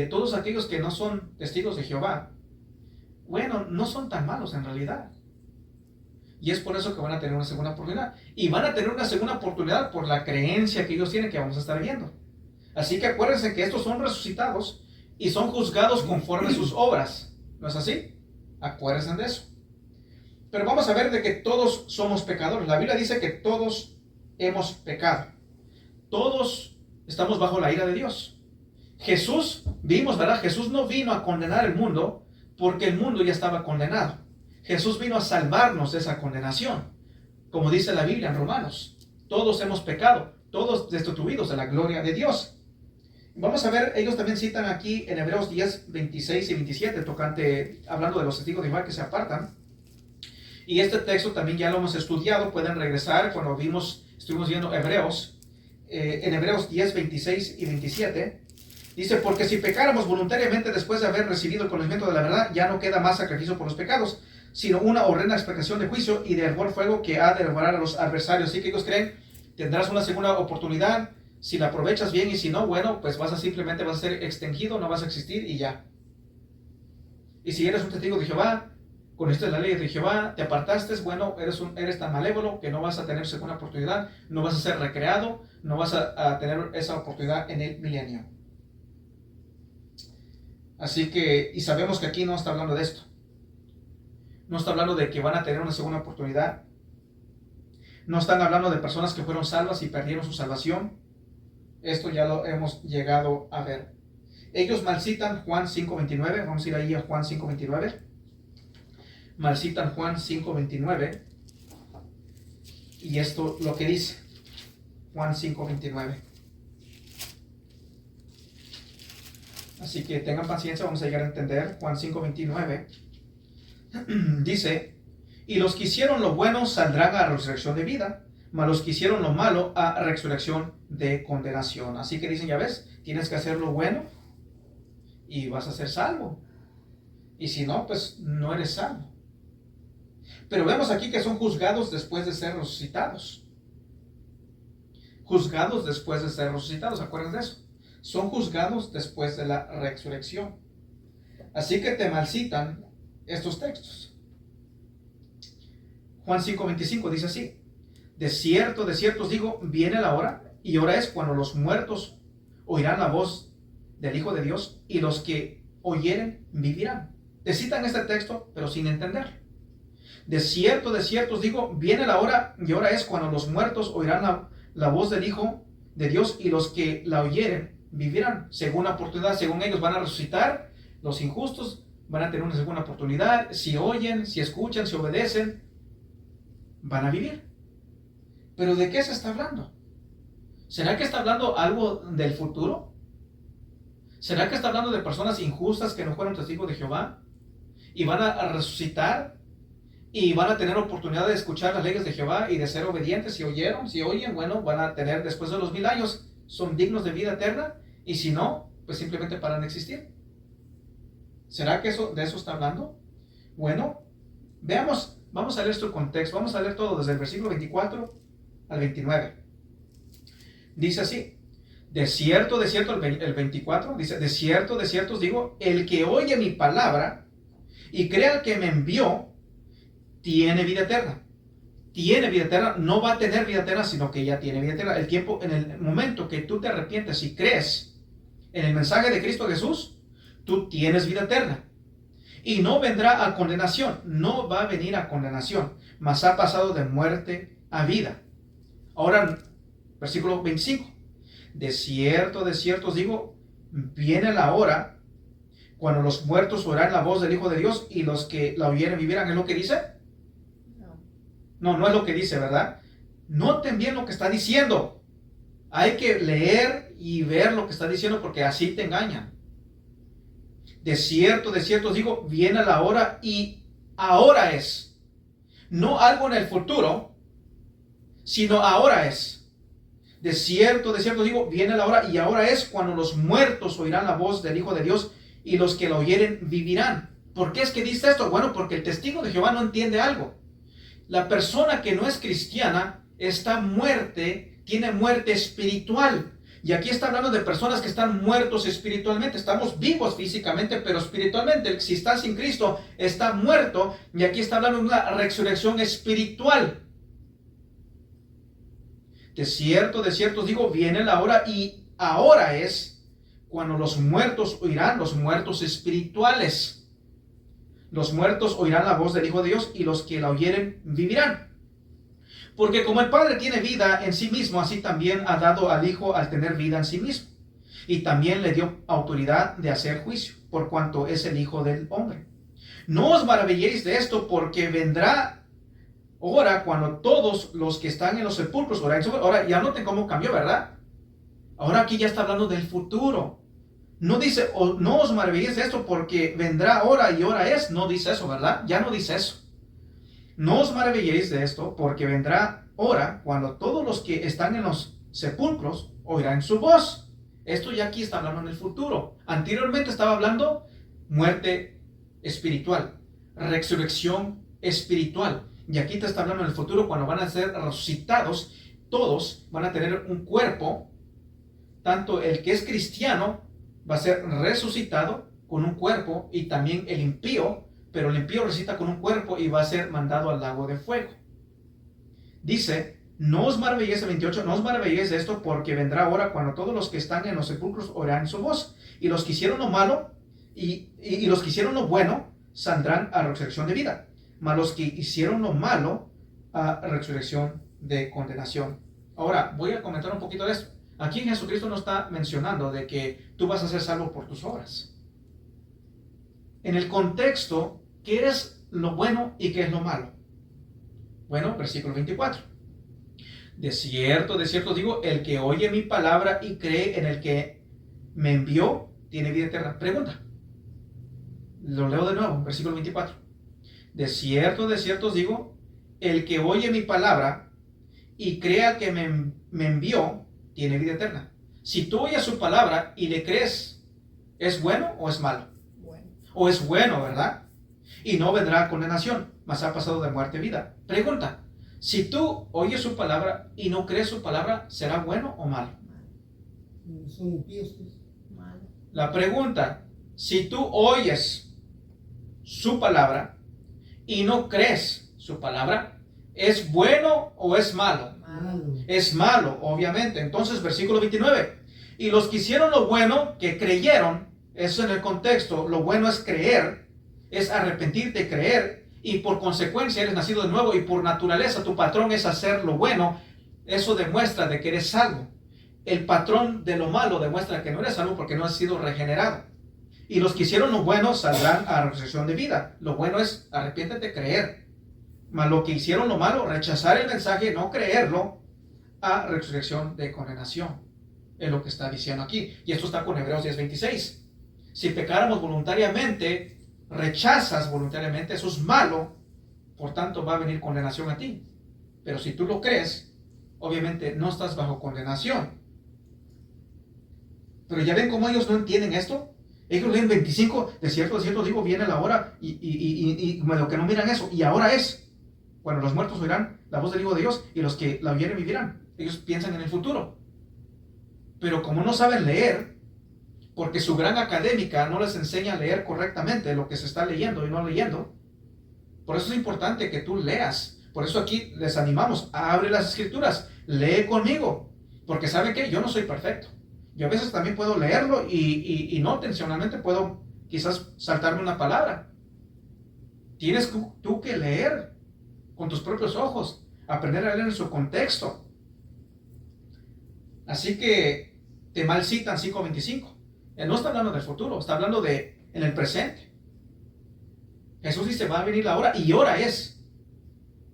A: todos aquellos que no son testigos de Jehová, bueno, no son tan malos en realidad. Y es por eso que van a tener una segunda oportunidad. Y van a tener una segunda oportunidad por la creencia que ellos tienen, que vamos a estar viendo. Así que acuérdense que estos son resucitados y son juzgados conforme a sus obras. ¿No es así? Acuérdense de eso. Pero vamos a ver de que todos somos pecadores. La Biblia dice que todos hemos pecado. Todos estamos bajo la ira de Dios. Jesús, vimos, ¿verdad? Jesús no vino a condenar el mundo porque el mundo ya estaba condenado. Jesús vino a salvarnos de esa condenación. Como dice la Biblia en Romanos, todos hemos pecado, todos destituidos de la gloria de Dios. Vamos a ver, ellos también citan aquí en Hebreos 10, 26 y 27, hablando de los testigos de Jehová que se apartan. Y este texto también ya lo hemos estudiado, pueden regresar cuando estuvimos viendo Hebreos, en Hebreos 10, 26 y 27. Dice, porque si pecáramos voluntariamente después de haber recibido el conocimiento de la verdad, ya no queda más sacrificio por los pecados, sino una horrenda explicación de juicio y de hervor fuego que ha de devorar a los adversarios. Así que ellos creen, tendrás una segunda oportunidad, si la aprovechas bien y si no, bueno, pues simplemente vas a ser extinguido, no vas a existir y ya. Y si eres un testigo de Jehová, conociste la ley de Jehová, te apartaste, bueno, eres tan malévolo que no vas a tener segunda oportunidad, no vas a ser recreado, no vas a tener esa oportunidad en el milenio. Así que, y sabemos que aquí no está hablando de esto. No está hablando de que van a tener una segunda oportunidad. No están hablando de personas que fueron salvas y perdieron su salvación. Esto ya lo hemos llegado a ver. Ellos malcitan Juan 5:29. Vamos a ir ahí a Juan 5:29. Malcitan Juan 5:29. Y esto lo que dice Juan 5:29. Así que tengan paciencia, vamos a llegar a entender. Juan 5:29 dice, y los que hicieron lo bueno saldrán a la resurrección de vida, mas los que hicieron lo malo a resurrección de condenación. Así que dicen, ya ves, tienes que hacer lo bueno y vas a ser salvo. Y si no, pues no eres salvo. Pero vemos aquí que son juzgados después de ser resucitados. Juzgados después de ser resucitados, acuérdense de eso. Son juzgados después de la resurrección. Así que te malcitan estos textos. Juan 5:25 dice así: de cierto os digo, viene la hora, y hora es cuando los muertos oirán la voz del Hijo de Dios, y los que oyeren vivirán. Te citan este texto, pero sin entender. De cierto os digo, viene la hora, y hora es cuando los muertos oirán la voz del Hijo de Dios, y los que la oyeren vivirán. Segunda oportunidad, según ellos van a resucitar, los injustos van a tener una segunda oportunidad. Si oyen, si escuchan, si obedecen, van a vivir. ¿Pero de qué se está hablando? ¿Será que está hablando algo del futuro? ¿Será que está hablando de personas injustas que no fueron testigos de Jehová y van a resucitar y van a tener oportunidad de escuchar las leyes de Jehová y de ser obedientes? Si oyen, bueno, van a tener después de los 1000 años, son dignos de vida eterna, y si no, pues simplemente paran de existir. ¿Será que de eso está hablando? Bueno, veamos, vamos a leer su contexto, vamos a leer todo desde el versículo 24 al 29. Dice así: de cierto, el 24 dice: de cierto os digo, el que oye mi palabra y crea al que me envió, tiene vida eterna. Tiene vida eterna, no va a tener vida eterna, sino que ya tiene vida eterna. En el momento que tú te arrepientes y crees en el mensaje de Cristo Jesús, tú tienes vida eterna. Y no vendrá a condenación, no va a venir a condenación, mas ha pasado de muerte a vida. Ahora, versículo 25. De cierto os digo, viene la hora cuando los muertos oirán la voz del Hijo de Dios, y los que la oyeren vivirán. ¿Es lo que dice? No es lo que dice, ¿verdad? Noten bien lo que está diciendo. Hay que leer y ver lo que está diciendo, porque así te engañan. De cierto os digo, viene la hora, y ahora es. No algo en el futuro, sino ahora es. De cierto os digo, viene la hora, y ahora es cuando los muertos oirán la voz del Hijo de Dios, y los que la oyeren vivirán. ¿Por qué es que dice esto? Bueno, porque el testigo de Jehová no entiende algo. La persona que no es cristiana tiene muerte espiritual. Y aquí está hablando de personas que están muertos espiritualmente. Estamos vivos físicamente, pero espiritualmente, si está sin Cristo, está muerto. Y aquí está hablando de una resurrección espiritual. De cierto os digo, viene la hora, y ahora es cuando los muertos oirán, los muertos espirituales. Los muertos oirán la voz del Hijo de Dios, y los que la oyeren vivirán. Porque como el Padre tiene vida en sí mismo, así también ha dado al Hijo al tener vida en sí mismo. Y también le dio autoridad de hacer juicio, por cuanto es el Hijo del hombre. No os maravilléis de esto, porque vendrá hora cuando todos los que están en los sepulcros oran. Ahora ya noten cómo cambió, ¿verdad? Ahora aquí ya está hablando del futuro. No dice, no os maravilléis de esto, porque vendrá hora y hora es. No dice eso, ¿verdad? Ya no dice eso. No os maravilléis de esto, porque vendrá hora cuando todos los que están en los sepulcros oirán su voz. Esto ya aquí está hablando en el futuro. Anteriormente estaba hablando muerte espiritual, resurrección espiritual. Y aquí te está hablando en el futuro, cuando van a ser resucitados. Todos van a tener un cuerpo. Tanto el que es cristiano va a ser resucitado con un cuerpo, y también el impío. Pero el impío resucita con un cuerpo y va a ser mandado al lago de fuego. Dice, no os maravilléis, el 28, no os maravilléis de esto, porque vendrá hora cuando todos los que están en los sepulcros oirán su voz, y los que hicieron lo malo y los que hicieron lo bueno saldrán a resurrección de vida, mas los que hicieron lo malo a resurrección de condenación. Ahora voy a comentar un poquito de esto. Aquí Jesucristo no está mencionando de que tú vas a ser salvo por tus obras. En el contexto, ¿qué es lo bueno y qué es lo malo? Bueno, versículo 24. De cierto os digo, el que oye mi palabra y cree en el que me envió, tiene vida eterna. Pregunta. Lo leo de nuevo, versículo 24. De cierto os digo, el que oye mi palabra y cree al que me envió, tiene vida eterna. Si tú oyes su palabra y le crees, ¿es bueno o es malo?
B: Bueno.
A: O es bueno, ¿verdad? Y no vendrá a condenación, mas ha pasado de muerte a vida. Pregunta, si tú oyes su palabra y no crees su palabra, ¿será bueno o malo?
C: Son impíos.
B: Malo.
A: La pregunta, si tú oyes su palabra y no crees su palabra, ¿es bueno o es malo?
B: Malo.
A: Es malo, obviamente. Entonces, versículo 29. Y los que hicieron lo bueno, que creyeron, eso en el contexto, lo bueno es creer, es arrepentirte, creer, y por consecuencia eres nacido de nuevo, y por naturaleza tu patrón es hacer lo bueno. Eso demuestra de que eres salvo. El patrón de lo malo demuestra que no eres salvo porque no has sido regenerado. Y los que hicieron lo bueno saldrán a resurrección de vida. Lo bueno es arrepiéntete, creer. Mas lo que hicieron lo malo, rechazar el mensaje, no creerlo, a resurrección de condenación. Es lo que está diciendo aquí. Y esto está con Hebreos 10:26. Si pecáramos voluntariamente, rechazas voluntariamente, eso es malo, por tanto va a venir condenación a ti. Pero si tú lo crees, obviamente no estás bajo condenación. Pero ya ven cómo ellos no entienden esto. Ellos leen 25, de cierto digo, viene la hora, y lo que no miran eso, y ahora es, cuando los muertos oirán la voz del Hijo de Dios, y los que la oyeren vivirán. Ellos piensan en el futuro. Pero como no saben leer, porque su gran académica no les enseña a leer correctamente lo que se está leyendo y no leyendo, por eso es importante que tú leas. Por eso aquí les animamos, abre las escrituras, lee conmigo, porque ¿saben qué? Yo no soy perfecto. Yo a veces también puedo leerlo y no intencionalmente puedo quizás saltarme una palabra. Tienes tú que leer con tus propios ojos, aprender a leer en su contexto. Así que te malcitan 5:25. Él no está hablando del futuro, está hablando de en el presente. Jesús dice, va a venir la hora, y hora es.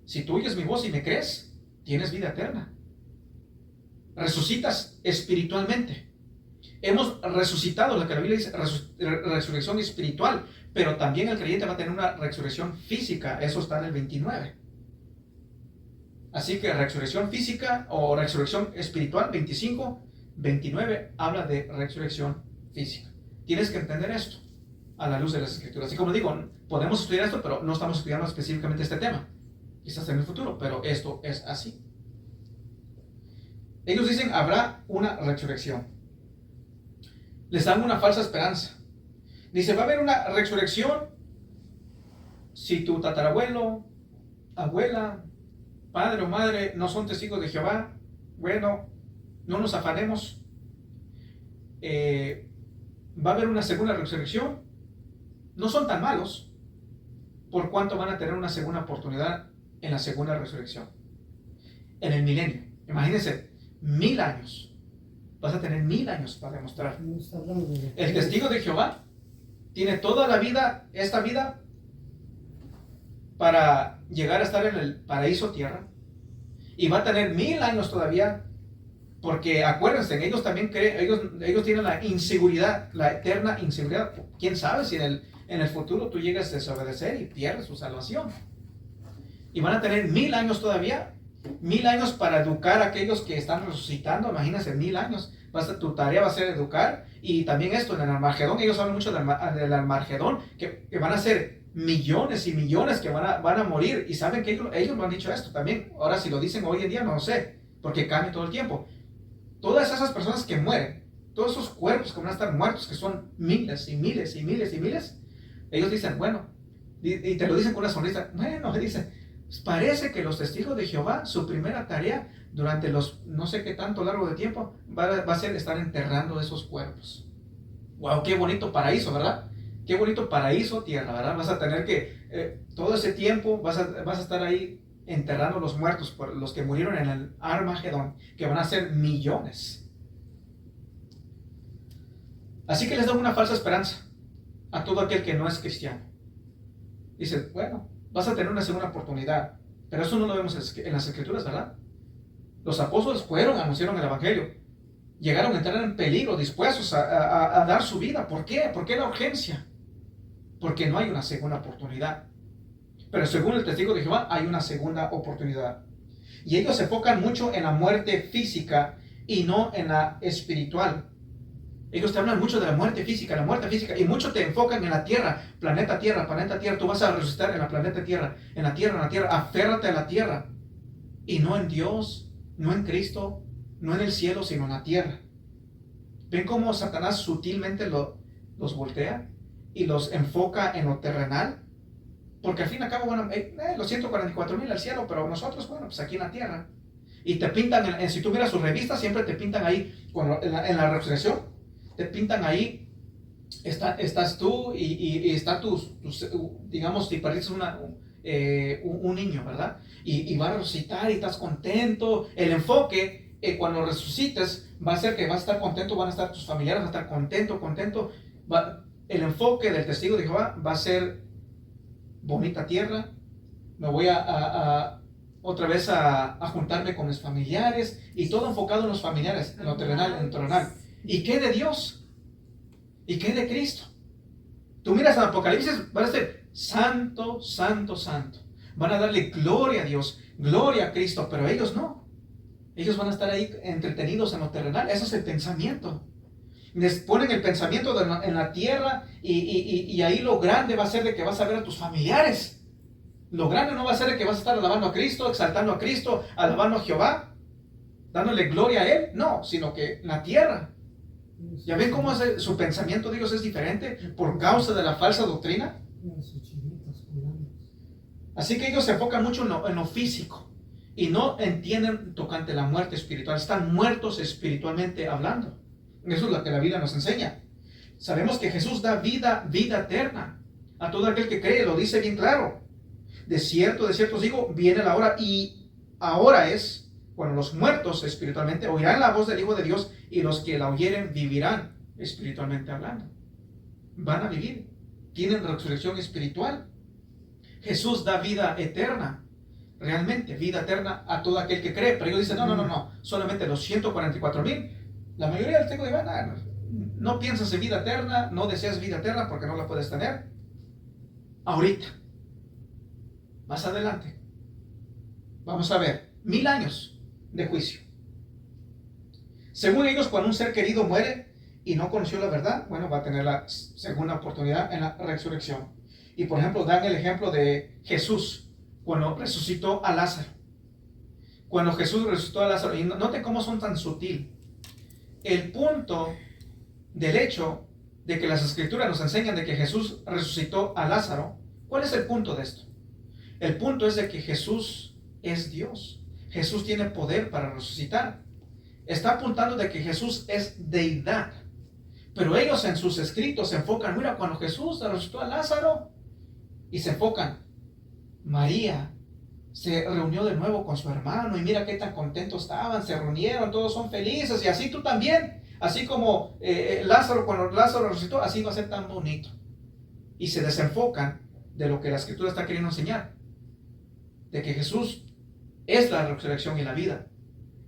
A: Si tú oyes mi voz y me crees, tienes vida eterna. Resucitas espiritualmente. Hemos resucitado, lo que la Biblia dice, resurrección espiritual, pero también el creyente va a tener una resurrección física. Eso está en el 29. Así que resurrección física o resurrección espiritual, 25-29, habla de resurrección física. Tienes que entender esto a la luz de las escrituras. Y como digo, podemos estudiar esto, pero no estamos estudiando específicamente este tema. Quizás en el futuro, pero esto es así. Ellos dicen, habrá una resurrección. Les dan una falsa esperanza. Dice, va a haber una resurrección si tu tatarabuelo, abuela, padre o madre no son testigos de Jehová. Bueno, no nos afanemos. Va a haber una segunda resurrección. No son tan malos, por cuanto van a tener una segunda oportunidad en la segunda resurrección. En el milenio. Imagínense, 1000 años. Vas a tener 1000 años para demostrar. El testigo de Jehová tiene toda la vida, esta vida, para llegar a estar en el paraíso tierra, y va a tener 1000 años todavía, porque acuérdense, ellos también creen, ellos tienen la inseguridad, la eterna inseguridad. Quién sabe si en el futuro tú llegas a desobedecer y pierdes su salvación. Y van a tener 1000 años todavía, 1000 años para educar a aquellos que están resucitando. Imagínense, 1000 años. Tu tarea va a ser educar. Y también esto en el Armagedón, ellos hablan mucho del Armagedón, que van a ser millones y millones que van a morir. Y saben que ellos lo han dicho esto también. Ahora, si lo dicen hoy en día, no sé, porque cambia todo el tiempo. Todas esas personas que mueren, todos esos cuerpos que van a estar muertos, que son miles y miles y miles y miles, ellos dicen, bueno, y te lo dicen con una sonrisa, bueno, dicen, parece que los testigos de Jehová, su primera tarea durante los no sé qué tanto largo de tiempo, va a ser estar enterrando esos cuerpos. Wow, qué bonito paraíso, ¿verdad? Qué bonito paraíso, tierra, ¿verdad? Vas a tener que, todo ese tiempo, vas a estar ahí enterrando los muertos, por los que murieron en el Armagedón, que van a ser millones. Así que les dan una falsa esperanza a todo aquel que no es cristiano. Dice, bueno, vas a tener una segunda oportunidad, pero eso no lo vemos en las escrituras, ¿verdad? Los apóstoles anunciaron el evangelio, llegaron a entrar en peligro, dispuestos a dar su vida. ¿Por qué? ¿Por qué la urgencia? Porque no hay una segunda oportunidad. Pero según el testigo de Jehová, hay una segunda oportunidad. Y ellos se enfocan mucho en la muerte física y no en la espiritual. Ellos te hablan mucho de la muerte física, y mucho te enfocan en la tierra, planeta Tierra, planeta Tierra. Tú vas a resucitar en la planeta Tierra, en la Tierra, en la Tierra. Aférrate a la tierra y no en Dios, no en Cristo, no en el cielo, sino en la tierra. ¿Ven cómo Satanás sutilmente los voltea y los enfoca en lo terrenal? Porque al fin y al cabo, bueno, los 144,000 al cielo, pero nosotros, bueno, pues aquí en la tierra. Y te pintan, si tú miras sus revistas, siempre te pintan ahí, en la resurrección, te pintan ahí, estás tú y está digamos, si perdiste un niño, ¿verdad? Y va a resucitar y estás contento. El enfoque, cuando resucites, va a ser que vas a estar contento, van a estar tus familiares, van a estar contento. El enfoque del testigo de Jehová va a ser bonita tierra, me voy otra vez a juntarme con mis familiares, y todo enfocado en los familiares, en lo terrenal, en lo terrenal. ¿Y qué de Dios? ¿Y qué de Cristo? Tú miras en Apocalipsis, van a ser santo, santo, santo. Van a darle gloria a Dios, gloria a Cristo, pero ellos no. Ellos van a estar ahí entretenidos en lo terrenal. Eso es el pensamiento. Les ponen el pensamiento en la tierra, y ahí lo grande va a ser de que vas a ver a tus familiares. Lo grande no va a ser de que vas a estar alabando a Cristo, exaltando a Cristo, alabando a Jehová, dándole gloria a Él. No, sino que en la tierra. ¿Ya ven cómo su pensamiento, Dios, es diferente por causa de la falsa doctrina? Así que ellos se enfocan mucho en lo físico y no entienden tocante la muerte espiritual. Están muertos espiritualmente hablando. Eso es lo que la Biblia nos enseña. Sabemos que Jesús da vida eterna a todo aquel que cree, lo dice bien claro. De cierto os digo, viene la hora, y ahora es cuando los muertos espiritualmente oirán la voz del Hijo de Dios, y los que la oyeren vivirán espiritualmente hablando. Van a vivir, tienen resurrección espiritual. Jesús da vida eterna, realmente vida eterna a todo aquel que cree. Pero ellos dicen, no, solamente los 144,000. La mayoría del testigos de no piensas en vida eterna, no deseas vida eterna porque no la puedes tener ahorita. Más adelante vamos a ver 1000 años de juicio. Según ellos, cuando un ser querido muere y no conoció la verdad, bueno, va a tener la segunda oportunidad en la resurrección. Y por ejemplo, dan el ejemplo de Jesús cuando resucitó a Lázaro. Cuando Jesús resucitó a Lázaro, y noten cómo son tan sutil. El punto del hecho de que las escrituras nos enseñan de que Jesús resucitó a Lázaro, ¿cuál es el punto de esto? El punto es de que Jesús es Dios. Jesús tiene poder para resucitar. Está apuntando de que Jesús es deidad. Pero ellos en sus escritos se enfocan, mira, cuando Jesús resucitó a Lázaro, y se enfocan, María se reunió de nuevo con su hermano, y mira qué tan contentos estaban, se reunieron, todos son felices, y así tú también. Así como Lázaro, cuando Lázaro resucitó, así va a ser tan bonito. Y se desenfocan de lo que la escritura está queriendo enseñar, de que Jesús es la resurrección y la vida,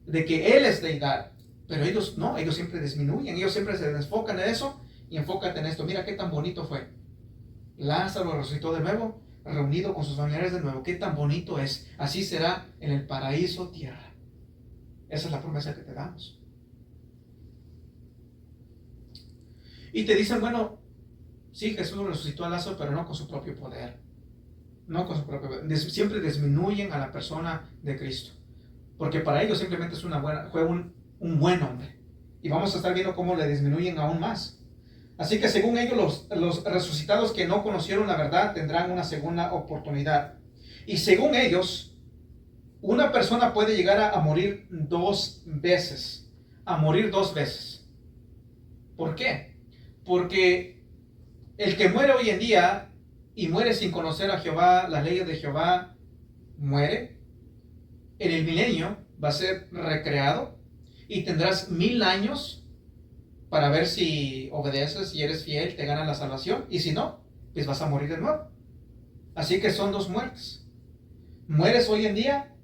A: de que Él es deidad. Pero ellos no, ellos siempre disminuyen, ellos siempre se enfocan en eso, y enfócate en esto. Mira qué tan bonito fue. Lázaro resucitó de nuevo, reunido con sus familiares de nuevo. Qué tan bonito es. Así será en el paraíso tierra. Esa es la promesa que te damos. Y te dicen, bueno, sí, Jesús resucitó a Lázaro, pero no con su propio poder. No con su propio poder. Siempre disminuyen a la persona de Cristo. Porque para ellos simplemente fue un buen hombre. Y vamos a estar viendo cómo le disminuyen aún más. Así que según ellos, los resucitados que no conocieron la verdad tendrán una segunda oportunidad. Y según ellos, una persona puede llegar a morir 2 veces. A morir 2 veces. ¿Por qué? Porque el que muere hoy en día y muere sin conocer a Jehová, las leyes de Jehová, muere. En el milenio va a ser recreado y tendrás 1000 años para ver si obedeces y eres fiel, te ganan la salvación, y si no, pues vas a morir de nuevo. Así que son 2 muertes. Mueres hoy en día,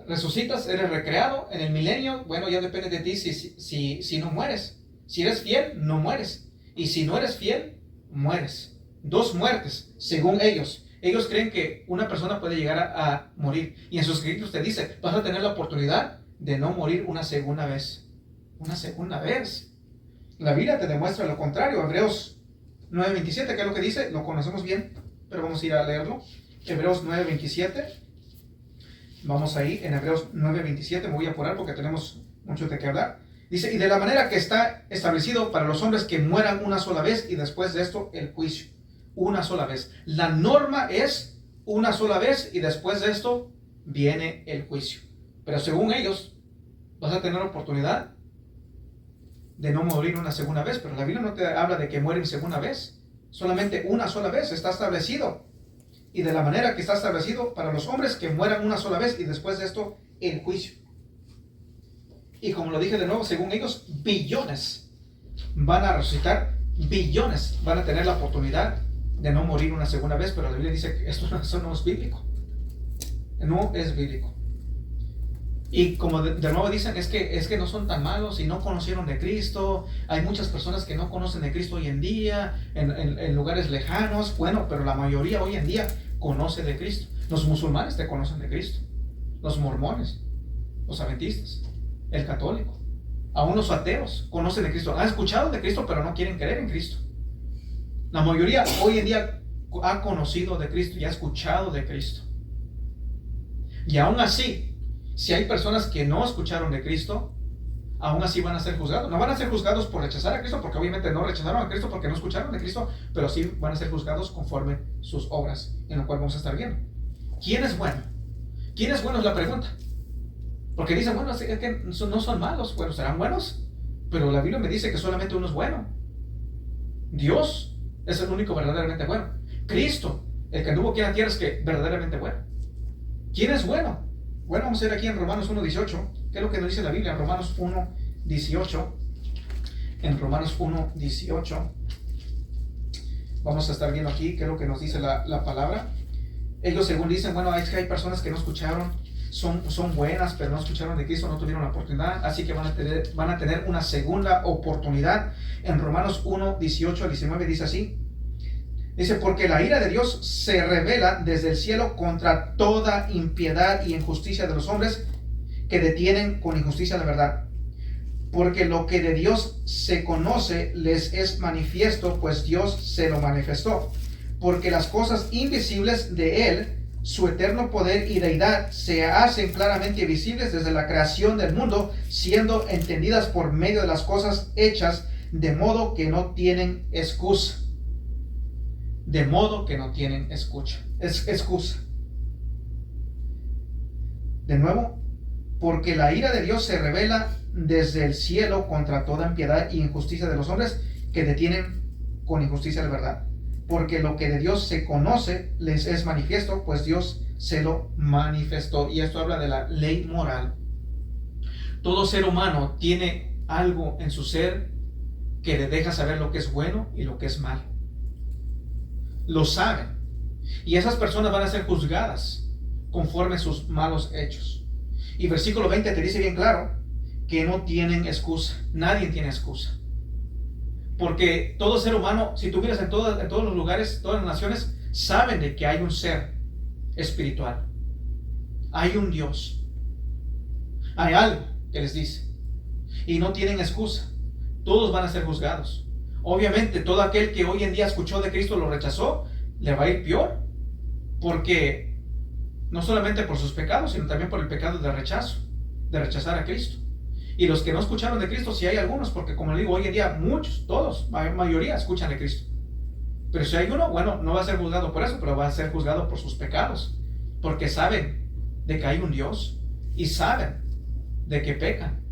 A: resucitas, eres recreado. En el milenio, bueno, ya depende de ti si no mueres. Si eres fiel, no mueres. Y si no eres fiel, mueres. 2 muertes, según ellos. Ellos creen que una persona puede llegar a morir. Y en sus escritos te dice, vas a tener la oportunidad de no morir una segunda vez. Una segunda vez. La Biblia te demuestra lo contrario. Hebreos 9:27, que es lo que dice, lo conocemos bien, pero vamos a ir a leerlo. Hebreos 9:27. Vamos ahí, en Hebreos 9:27, me voy a apurar porque tenemos mucho de qué hablar. Dice, y de la manera que está establecido para los hombres que mueran una sola vez y después de esto el juicio. Una sola vez. La norma es una sola vez y después de esto viene el juicio. Pero según ellos, vas a tener oportunidad de no morir una segunda vez, pero la Biblia no te habla de que mueren segunda vez. Solamente una sola vez está establecido. Y de la manera que está establecido para los hombres que mueran una sola vez y después de esto el juicio. Y como lo dije de nuevo, según ellos, billones van a resucitar, billones van a tener la oportunidad de no morir una segunda vez, pero la Biblia dice que eso no es bíblico. No es bíblico. Y como de nuevo dicen, es que no son tan malos y no conocieron de Cristo. Hay muchas personas que no conocen de Cristo hoy en día, en lugares lejanos. Bueno, pero la mayoría hoy en día conoce de Cristo. Los musulmanes te conocen de Cristo. Los mormones, los adventistas, el católico, aún los ateos conocen de Cristo. Han escuchado de Cristo, pero no quieren creer en Cristo. La mayoría hoy en día ha conocido de Cristo y ha escuchado de Cristo. Y aún así, si hay personas que no escucharon de Cristo, aún así van a ser juzgados. No van a ser juzgados por rechazar a Cristo, porque obviamente no rechazaron a Cristo porque no escucharon de Cristo, pero sí van a ser juzgados conforme sus obras, en lo cual vamos a estar viendo. ¿Quién es bueno? ¿Quién es bueno? Es la pregunta. Porque dicen, bueno, es que no son malos. Bueno, serán buenos, pero la Biblia me dice que solamente uno es bueno. Dios es el único verdaderamente bueno. Cristo, el que anduvo aquí en la tierra, es que verdaderamente bueno. ¿Quién es bueno? Bueno, vamos a ir aquí en Romanos 1:18. ¿Qué es lo que nos dice la Biblia? En Romanos 1:18. En Romanos 1:18. Vamos a estar viendo aquí qué es lo que nos dice la palabra. Ellos según dicen, bueno, es que hay personas que no escucharon, son buenas, pero no escucharon de Cristo, no tuvieron la oportunidad, así que van a tener una segunda oportunidad. En Romanos 1:18-19 dice así. Dice, porque la ira de Dios se revela desde el cielo contra toda impiedad y injusticia de los hombres que detienen con injusticia la verdad. Porque lo que de Dios se conoce les es manifiesto, pues Dios se lo manifestó. Porque las cosas invisibles de Él, su eterno poder y deidad, se hacen claramente visibles desde la creación del mundo, siendo entendidas por medio de las cosas hechas, de modo que no tienen excusa. De modo que no tienen excusa. De nuevo, porque la ira de Dios se revela desde el cielo contra toda impiedad y injusticia de los hombres que detienen con injusticia la verdad. Porque lo que de Dios se conoce les es manifiesto, pues Dios se lo manifestó. Y esto habla de la ley moral. Todo ser humano tiene algo en su ser que le deja saber lo que es bueno y lo que es malo. Lo saben. Y esas personas van a ser juzgadas conforme a sus malos hechos. Y versículo 20 te dice bien claro que no tienen excusa. Nadie tiene excusa. Porque todo ser humano, si tú miras en todos los lugares, todas las naciones, saben de que hay un ser espiritual. Hay un Dios. Hay algo que les dice. Y no tienen excusa. Todos van a ser juzgados. Obviamente, todo aquel que hoy en día escuchó de Cristo lo rechazó, le va a ir peor. Porque no solamente por sus pecados, sino también por el pecado de rechazo, de rechazar a Cristo. Y los que no escucharon de Cristo, sí hay algunos, porque como le digo, hoy en día muchos, todos, la mayoría escuchan de Cristo. Pero si hay uno, bueno, no va a ser juzgado por eso, pero va a ser juzgado por sus pecados. Porque saben de que hay un Dios y saben de que pecan.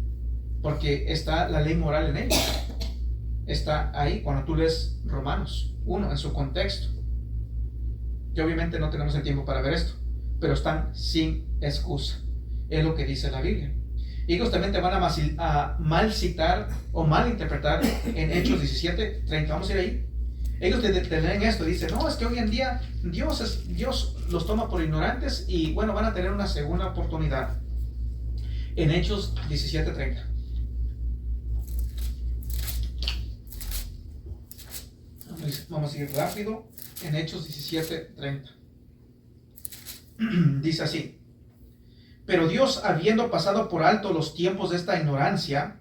A: Porque está la ley moral en ellos. Está ahí cuando tú lees Romanos 1 en su contexto. Que obviamente no tenemos el tiempo para ver esto, pero están sin excusa. Es lo que dice la Biblia. Y ellos también te van a mal citar o mal interpretar en Hechos 17:30. Vamos a ir ahí. Ellos te leen esto, dicen, no, es que hoy en día Dios los toma por ignorantes y bueno, van a tener una segunda oportunidad. En Hechos 17:30. Vamos a ir rápido. En Hechos 17:30. Dice así: pero Dios, habiendo pasado por alto los tiempos de esta ignorancia,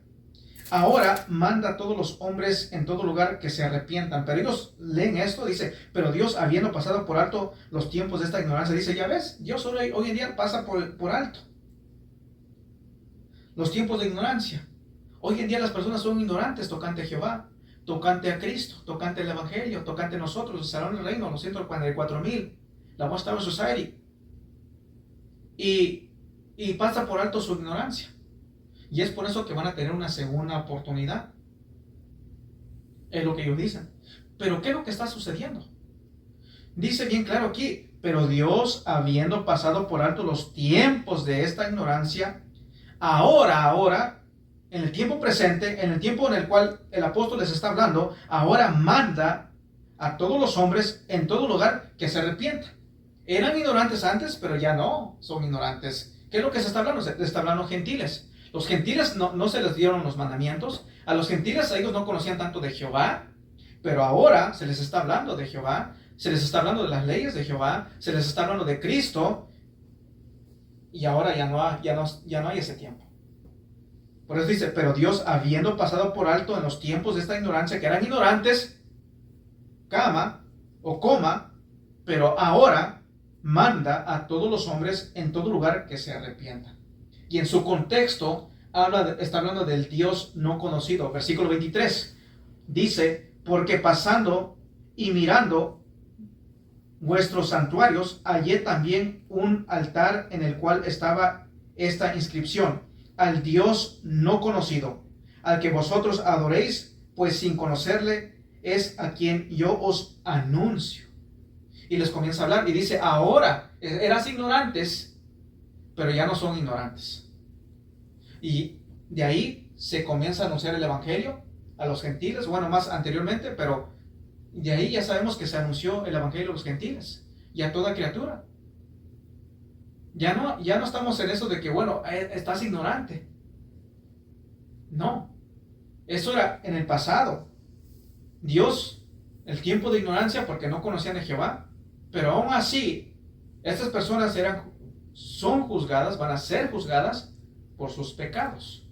A: ahora manda a todos los hombres en todo lugar que se arrepientan. Pero ellos leen esto, dice, pero Dios, habiendo pasado por alto los tiempos de esta ignorancia, dice, ya ves, Dios hoy en día pasa por alto los tiempos de ignorancia. Hoy en día las personas son ignorantes tocante a Jehová, tocante a Cristo, tocante al Evangelio, tocante a nosotros, el Salón del Reino, los 144,000, la Watchtower Society. Y pasa por alto su ignorancia. Y es por eso que van a tener una segunda oportunidad. Es lo que ellos dicen. Pero ¿qué es lo que está sucediendo? Dice bien claro aquí, pero Dios, habiendo pasado por alto los tiempos de esta ignorancia, ahora, en el tiempo presente, en el tiempo en el cual el apóstol les está hablando, ahora manda a todos los hombres en todo lugar que se arrepientan. Eran ignorantes antes, pero ya no son ignorantes. ¿Qué es lo que se está hablando? Se está hablando gentiles. Los gentiles no se les dieron los mandamientos. A los gentiles ellos no conocían tanto de Jehová, pero ahora se les está hablando de Jehová, se les está hablando de las leyes de Jehová, se les está hablando de Cristo, y ahora ya no hay ese tiempo. Por eso dice, pero Dios, habiendo pasado por alto en los tiempos de esta ignorancia, que eran ignorantes, pero ahora manda a todos los hombres en todo lugar que se arrepientan. Y en su contexto está hablando del Dios no conocido. Versículo 23 dice, porque pasando y mirando vuestros santuarios, hallé también un altar en el cual estaba esta inscripción: al Dios no conocido, al que vosotros adoréis, pues sin conocerle es a quien yo os anuncio. Y les comienza a hablar y dice, ahora eras ignorantes, pero ya no son ignorantes. Y de ahí se comienza a anunciar el Evangelio a los gentiles, bueno, más anteriormente, pero de ahí ya sabemos que se anunció el Evangelio a los gentiles y a toda criatura. Ya no estamos en eso de que, bueno, estás ignorante. No, eso era en el pasado. Dios, el tiempo de ignorancia porque no conocían a Jehová, pero aún así, estas personas son juzgadas, van a ser juzgadas por sus pecados.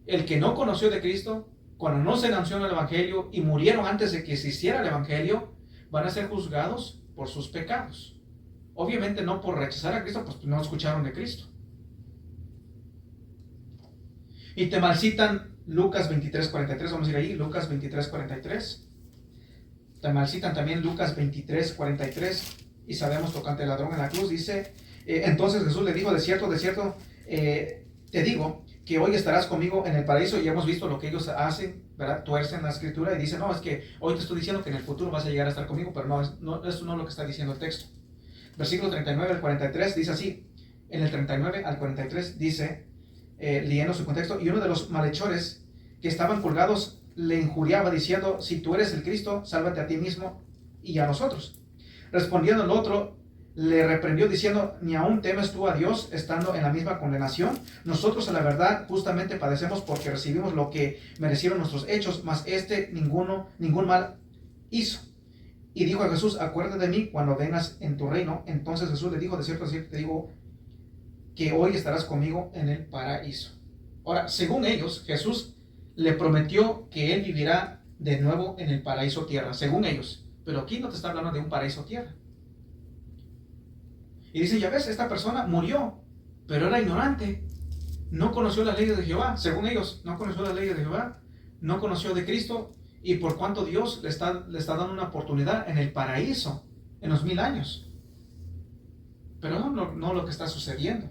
A: El que no conoció de Cristo, cuando no se anunció el Evangelio y murieron antes de que se hiciera el Evangelio, van a ser juzgados por sus pecados. Obviamente no por rechazar a Cristo, pues no escucharon de Cristo. Y te malcitan Lucas 23:43, vamos a ir ahí, Lucas 23:43. Te malcitan también Lucas 23:43, y sabemos tocante el ladrón en la cruz, dice, entonces Jesús le dijo, de cierto, te digo, que hoy estarás conmigo en el paraíso. Y hemos visto lo que ellos hacen, ¿verdad? Tuercen la escritura y dicen, no, es que hoy te estoy diciendo que en el futuro vas a llegar a estar conmigo, pero eso no es lo que está diciendo el texto. Versículo 39 al 43 dice así, en el 39 al 43 dice, leyendo su contexto, y uno de los malhechores que estaban colgados le injuriaba diciendo, si tú eres el Cristo, sálvate a ti mismo y a nosotros. Respondiendo el otro, le reprendió diciendo, ¿ni aún temes tú a Dios estando en la misma condenación? Nosotros a la verdad justamente padecemos porque recibimos lo que merecieron nuestros hechos, mas ningún mal hizo. Y dijo a Jesús, acuérdate de mí cuando vengas en tu reino. Entonces Jesús le dijo, de cierto te digo, que hoy estarás conmigo en el paraíso. Ahora, según ellos, Jesús le prometió que él vivirá de nuevo en el paraíso tierra, según ellos. Pero aquí no te está hablando de un paraíso tierra. Y dice, ya ves, esta persona murió, pero era ignorante. No conoció las leyes de Jehová, según ellos, no conoció las leyes de Jehová, no conoció de Cristo, y por cuanto Dios le está dando una oportunidad en el paraíso, en los 1000 años. Pero no lo que está sucediendo.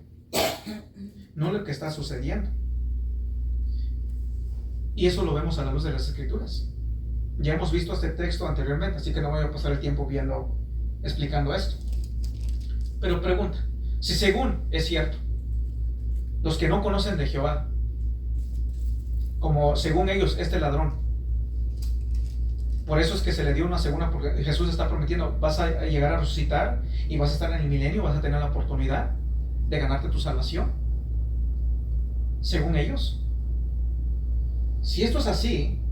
A: No lo que está sucediendo. Y eso lo vemos a la luz de las Escrituras. Ya hemos visto este texto anteriormente, así que no voy a pasar el tiempo explicando esto. Pero pregunta, si según es cierto, los que no conocen de Jehová, como según ellos este ladrón, por eso es que se le dio una segunda, porque Jesús está prometiendo, vas a llegar a resucitar y vas a estar en el milenio, vas a tener la oportunidad de ganarte tu salvación, según ellos. Si esto es así,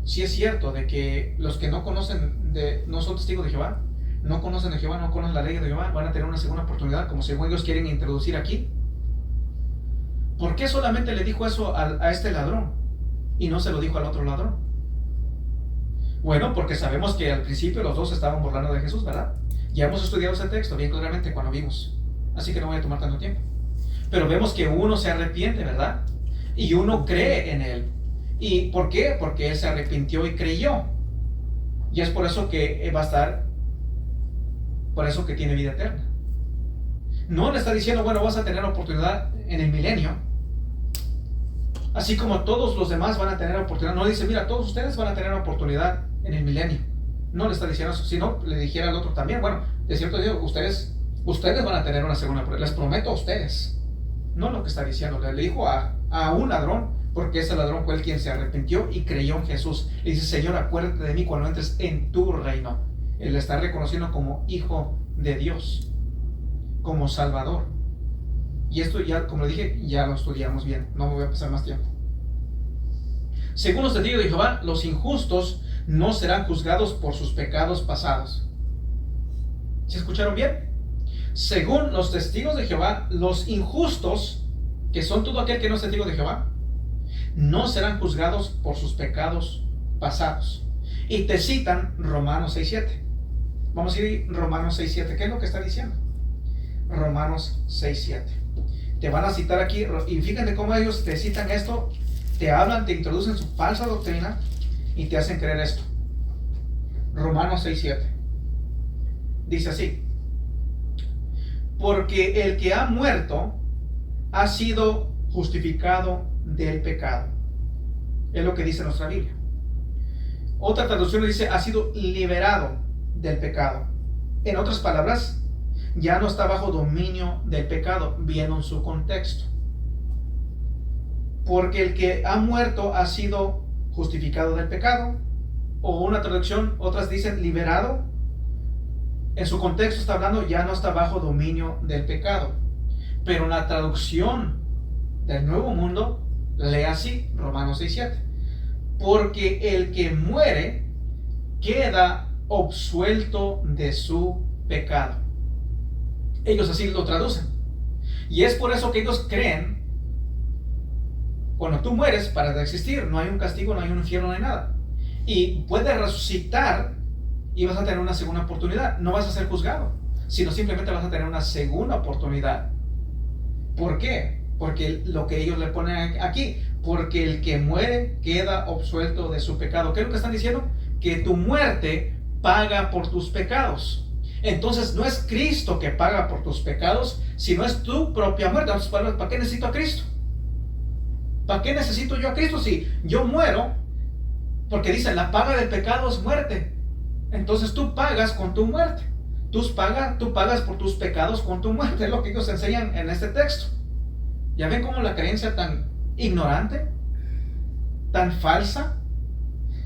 A: si es cierto de que los que no conocen no son testigos de Jehová, no conocen de Jehová, no conocen la ley de Jehová, van a tener una segunda oportunidad, como según ellos quieren introducir aquí. ¿Por qué solamente le dijo eso a este ladrón y no se lo dijo al otro ladrón? Bueno, porque sabemos que al principio los dos estaban burlando de Jesús, ¿verdad? Ya hemos estudiado ese texto bien claramente cuando vimos, así que no voy a tomar tanto tiempo. Pero vemos que uno se arrepiente, ¿verdad? Y uno cree en él. ¿Y por qué? Porque él se arrepintió y creyó. Y es por eso que va a estar, por eso que tiene vida eterna. No le está diciendo, bueno, vas a tener oportunidad en el milenio, así como todos los demás van a tener oportunidad. No le dice, mira, todos ustedes van a tener oportunidad en el milenio. No le está diciendo eso. Si no, le dijera al otro también, bueno, de cierto digo, ustedes van a tener una segunda oportunidad. Les prometo a ustedes. No lo que está diciendo. Le dijo a un ladrón, porque ese ladrón fue el quien se arrepintió y creyó en Jesús. Le dice, Señor, acuérdate de mí cuando entres en tu reino. Él le está reconociendo como hijo de Dios, como Salvador. Y esto ya, como le dije, ya lo estudiamos bien. No me voy a pasar más tiempo. Según los testigos de Jehová, los injustos no serán juzgados por sus pecados pasados. ¿Se escucharon bien? Según los testigos de Jehová, los injustos, que son todo aquel que no es testigo de Jehová, no serán juzgados por sus pecados pasados. Y te citan Romanos 6:7. Vamos a ir a Romanos 6:7. ¿Qué es lo que está diciendo? Romanos 6:7. Te van a citar aquí, y fíjate cómo ellos te citan esto, te hablan, te introducen su falsa doctrina y te hacen creer esto. Romanos 6:7. Dice así: porque el que ha muerto ha sido justificado del pecado. Es lo que dice nuestra Biblia. Otra traducción dice, ha sido liberado del pecado. En otras palabras, ya no está bajo dominio del pecado, viendo en su contexto. Porque el que ha muerto ha sido justificado del pecado. O una traducción, otras dicen liberado. En su contexto está hablando, ya no está bajo dominio del pecado. Pero en la traducción del Nuevo Mundo, lee así, Romanos 6:7. Porque el que muere queda absuelto de su pecado. Ellos así lo traducen. Y es por eso que ellos creen, cuando tú mueres, para de existir, no hay un castigo, no hay un infierno, no hay nada. Y puedes resucitar y vas a tener una segunda oportunidad. No vas a ser juzgado, sino simplemente vas a tener una segunda oportunidad. ¿Por qué? Porque lo que ellos le ponen aquí, porque el que muere queda absuelto de su pecado. ¿Qué es lo que están diciendo? Que tu muerte paga por tus pecados. Entonces no es Cristo que paga por tus pecados, sino es tu propia muerte. Entonces, ¿para qué necesito a Cristo? ¿Para qué necesito yo a Cristo si yo muero? Porque dice, la paga del pecado es muerte. Entonces tú pagas con tu muerte. Tú pagas por tus pecados con tu muerte. Es lo que ellos enseñan en este texto. ¿Ya ven cómo la creencia tan ignorante, tan falsa?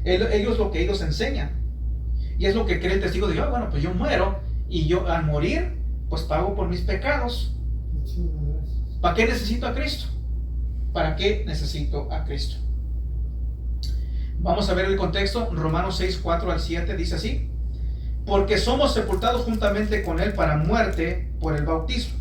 A: Ellos lo que ellos enseñan. Y es lo que cree el testigo de Jehová. Bueno, pues yo muero y yo al morir, pues pago por mis pecados. ¿Para qué necesito a Cristo? ¿Para qué necesito a Cristo? Vamos a ver el contexto. Romanos 6:4-7 dice así: porque somos sepultados juntamente con Él para muerte por el bautismo.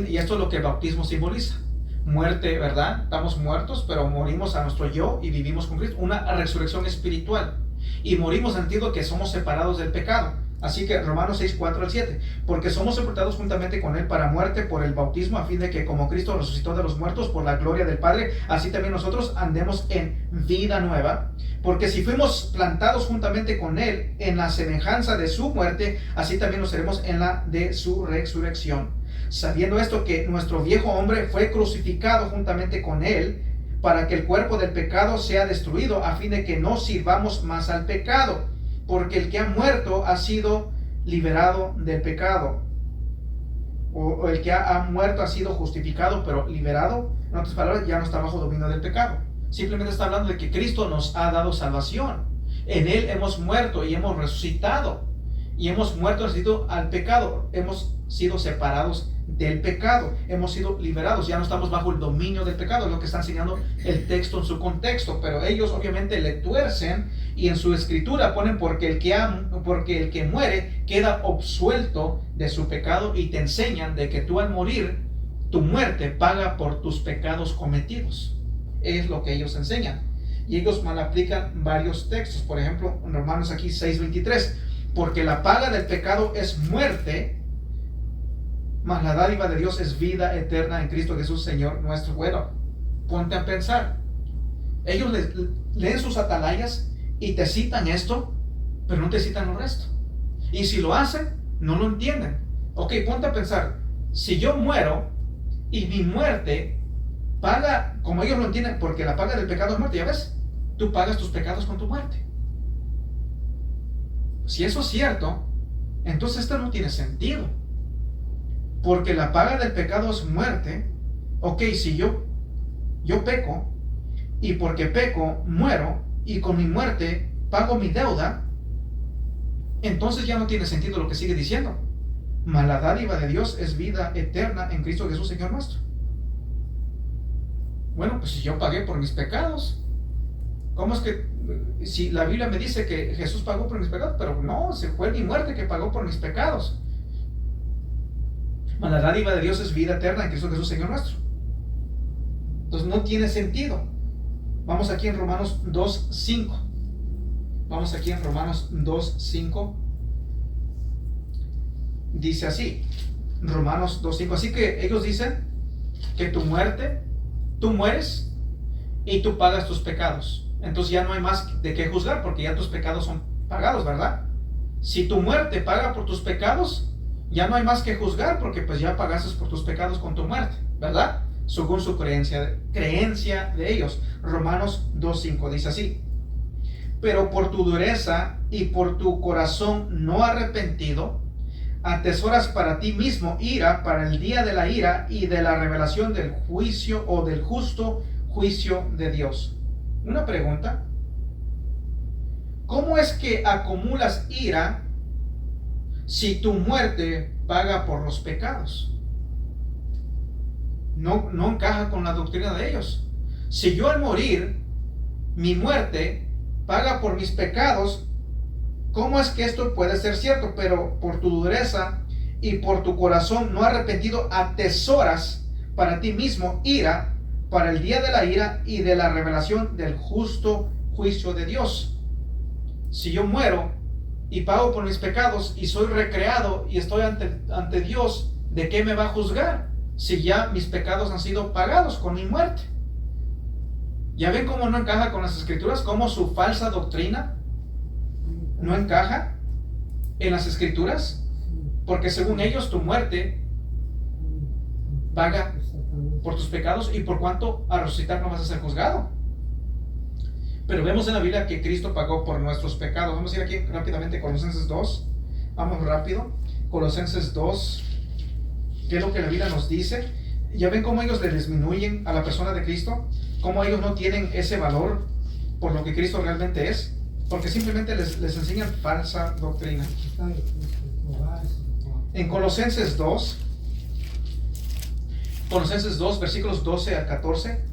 A: Y esto es lo que el bautismo simboliza. Muerte, ¿verdad? Estamos muertos, pero morimos a nuestro yo y vivimos con Cristo. Una resurrección espiritual. Y morimos en el sentido que somos separados del pecado. Así que Romanos 6:4-7. Porque somos sepultados juntamente con Él para muerte por el bautismo, a fin de que como Cristo resucitó de los muertos por la gloria del Padre, así también nosotros andemos en vida nueva. Porque si fuimos plantados juntamente con Él en la semejanza de su muerte, así también lo seremos en la de su resurrección. Sabiendo esto, que nuestro viejo hombre fue crucificado juntamente con Él, para que el cuerpo del pecado sea destruido, a fin de que no sirvamos más al pecado. Porque el que ha muerto ha sido liberado del pecado. O el que ha muerto ha sido justificado, pero liberado, en otras palabras, ya no está bajo dominio del pecado. Simplemente está hablando de que Cristo nos ha dado salvación. En Él hemos muerto y hemos resucitado. Y hemos muerto al pecado. Hemos sido separados del pecado. Hemos sido liberados, ya no estamos bajo el dominio del pecado, es lo que está enseñando el texto en su contexto, pero ellos obviamente le tuercen y en su escritura ponen porque el que muere queda absuelto de su pecado, y te enseñan de que tú al morir, tu muerte paga por tus pecados cometidos. Es lo que ellos enseñan. Y ellos mal aplican varios textos. Por ejemplo, en Romanos aquí 6:23, porque la paga del pecado es muerte, mas la dádiva de Dios es vida eterna en Cristo Jesús Señor nuestro. Bueno, ponte a pensar. Ellos leen sus atalayas y te citan esto, pero no te citan el resto. Y si lo hacen, no lo entienden. Ok, ponte a pensar. Si yo muero y mi muerte paga, como ellos lo entienden, porque la paga del pecado es muerte, ya ves, tú pagas tus pecados con tu muerte. Si eso es cierto, entonces esto no tiene sentido, porque la paga del pecado es muerte. Ok, si yo peco, y porque peco muero, y con mi muerte pago mi deuda, entonces ya no tiene sentido lo que sigue diciendo. Mas la dádiva de Dios es vida eterna en Cristo Jesús Señor nuestro. Bueno, pues si yo pagué por mis pecados, ¿cómo es que, si la Biblia me dice que Jesús pagó por mis pecados? Pero no, se fue mi muerte que pagó por mis pecados. Mas la dádiva de Dios es vida eterna en Cristo Jesús Señor nuestro. Entonces no tiene sentido. Vamos aquí en Romanos 2:5. Vamos aquí en Romanos 2:5. Dice así, Romanos 2:5. Así que ellos dicen que tu muerte, tú mueres y tú pagas tus pecados. Entonces ya no hay más de qué juzgar, porque ya tus pecados son pagados, ¿verdad? Si tu muerte paga por tus pecados, ya no hay más que juzgar, porque pues ya pagaste por tus pecados con tu muerte, ¿verdad? Según su creencia de ellos. Romanos 2:5 dice así: pero por tu dureza y por tu corazón no arrepentido, atesoras para ti mismo ira para el día de la ira y de la revelación del juicio, o del justo juicio de Dios. Una pregunta: ¿cómo es que acumulas ira si tu muerte paga por los pecados? No encaja con la doctrina de ellos. Si yo al morir, mi muerte paga por mis pecados, ¿cómo es que esto puede ser cierto? Pero por tu dureza y por tu corazón no arrepentido, atesoras para ti mismo ira para el día de la ira y de la revelación del justo juicio de Dios. Si yo muero y pago por mis pecados y soy recreado y estoy ante Dios, ¿de qué me va a juzgar? Si ya mis pecados han sido pagados con mi muerte. ¿Ya ven cómo no encaja con las escrituras? ¿Cómo su falsa doctrina no encaja en las escrituras? Porque según ellos tu muerte paga por tus pecados, y por cuanto a resucitar no vas a ser juzgado. Pero vemos en la Biblia que Cristo pagó por nuestros pecados. Vamos a ir aquí rápidamente, Colosenses 2. Vamos rápido. Colosenses 2. ¿Qué es lo que la Biblia nos dice? Ya ven cómo ellos le disminuyen a la persona de Cristo, cómo ellos no tienen ese valor por lo que Cristo realmente es, porque simplemente les enseñan falsa doctrina. En Colosenses 2, versículos 12 al 14,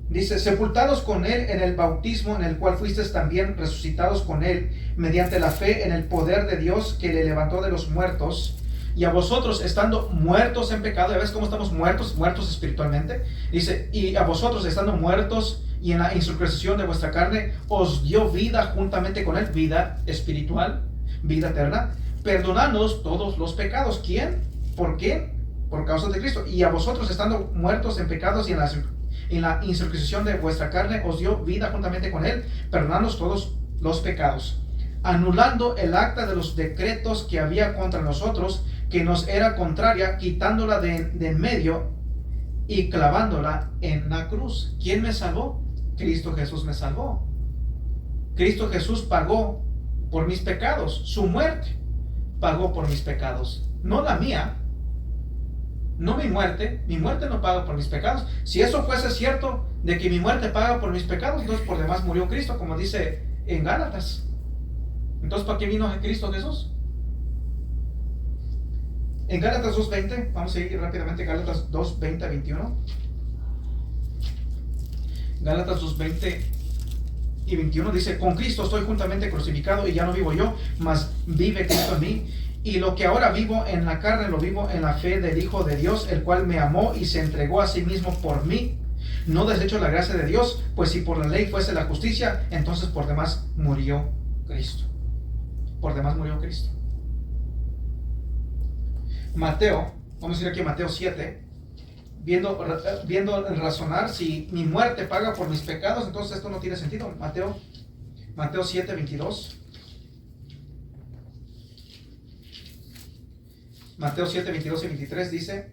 A: dice: sepultados con él en el bautismo, en el cual fuisteis también resucitados con él, mediante la fe en el poder de Dios que le levantó de los muertos. Y a vosotros, estando muertos en pecado, ¿ya ves cómo estamos muertos espiritualmente? Dice: y a vosotros, estando muertos y en la incircuncisión de vuestra carne, os dio vida juntamente con él, vida espiritual, vida eterna, perdonándoos todos los pecados. ¿Quién? ¿Por qué? Por causa de Cristo. Y a vosotros, estando muertos en pecados y en la incircuncisión de vuestra carne, os dio vida juntamente con él, perdonándoos todos los pecados, anulando el acta de los decretos que había contra nosotros, que nos era contraria, quitándola de en medio y clavándola en la cruz. ¿Quién me salvó? Cristo Jesús me salvó. Cristo Jesús pagó por mis pecados. Su muerte pagó por mis pecados, no la mía, no mi muerte. Mi muerte no paga por mis pecados. Si eso fuese cierto, de que mi muerte paga por mis pecados, entonces por demás murió Cristo, como dice en Gálatas. Entonces, ¿para qué vino Cristo Jesús? En Gálatas 2:20, vamos a ir rápidamente, Gálatas 2:20 a 21. Gálatas 2:20 y 21 dice: con Cristo estoy juntamente crucificado, y ya no vivo yo, mas vive Cristo en mí. Y lo que ahora vivo en la carne, lo vivo en la fe del Hijo de Dios, el cual me amó y se entregó a sí mismo por mí. No desecho la gracia de Dios, pues si por la ley fuese la justicia, entonces por demás murió Cristo. Por demás murió Cristo. Mateo, vamos a ir aquí a Mateo 7, viendo razonar, si mi muerte paga por mis pecados, entonces esto no tiene sentido. Mateo 7:22. Mateo 7:22 y 23 dice: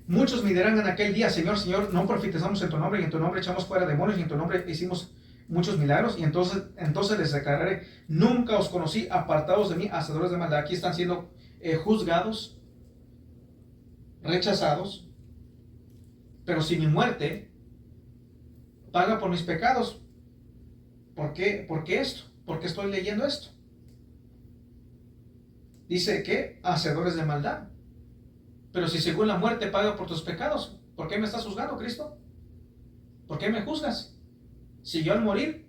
A: muchos me dirán en aquel día: Señor, Señor, no profetizamos en tu nombre, y en tu nombre echamos fuera demonios, y en tu nombre hicimos muchos milagros. Y entonces les declararé: nunca os conocí, apartados de mí, hacedores de maldad. Aquí están siendo juzgados, rechazados. Pero si mi muerte paga por mis pecados, ¿por qué esto? ¿Por qué estoy leyendo esto? Dice que hacedores de maldad. Pero si según la muerte paga por tus pecados, ¿por qué me estás juzgando, Cristo? ¿Por qué me juzgas? Si yo al morir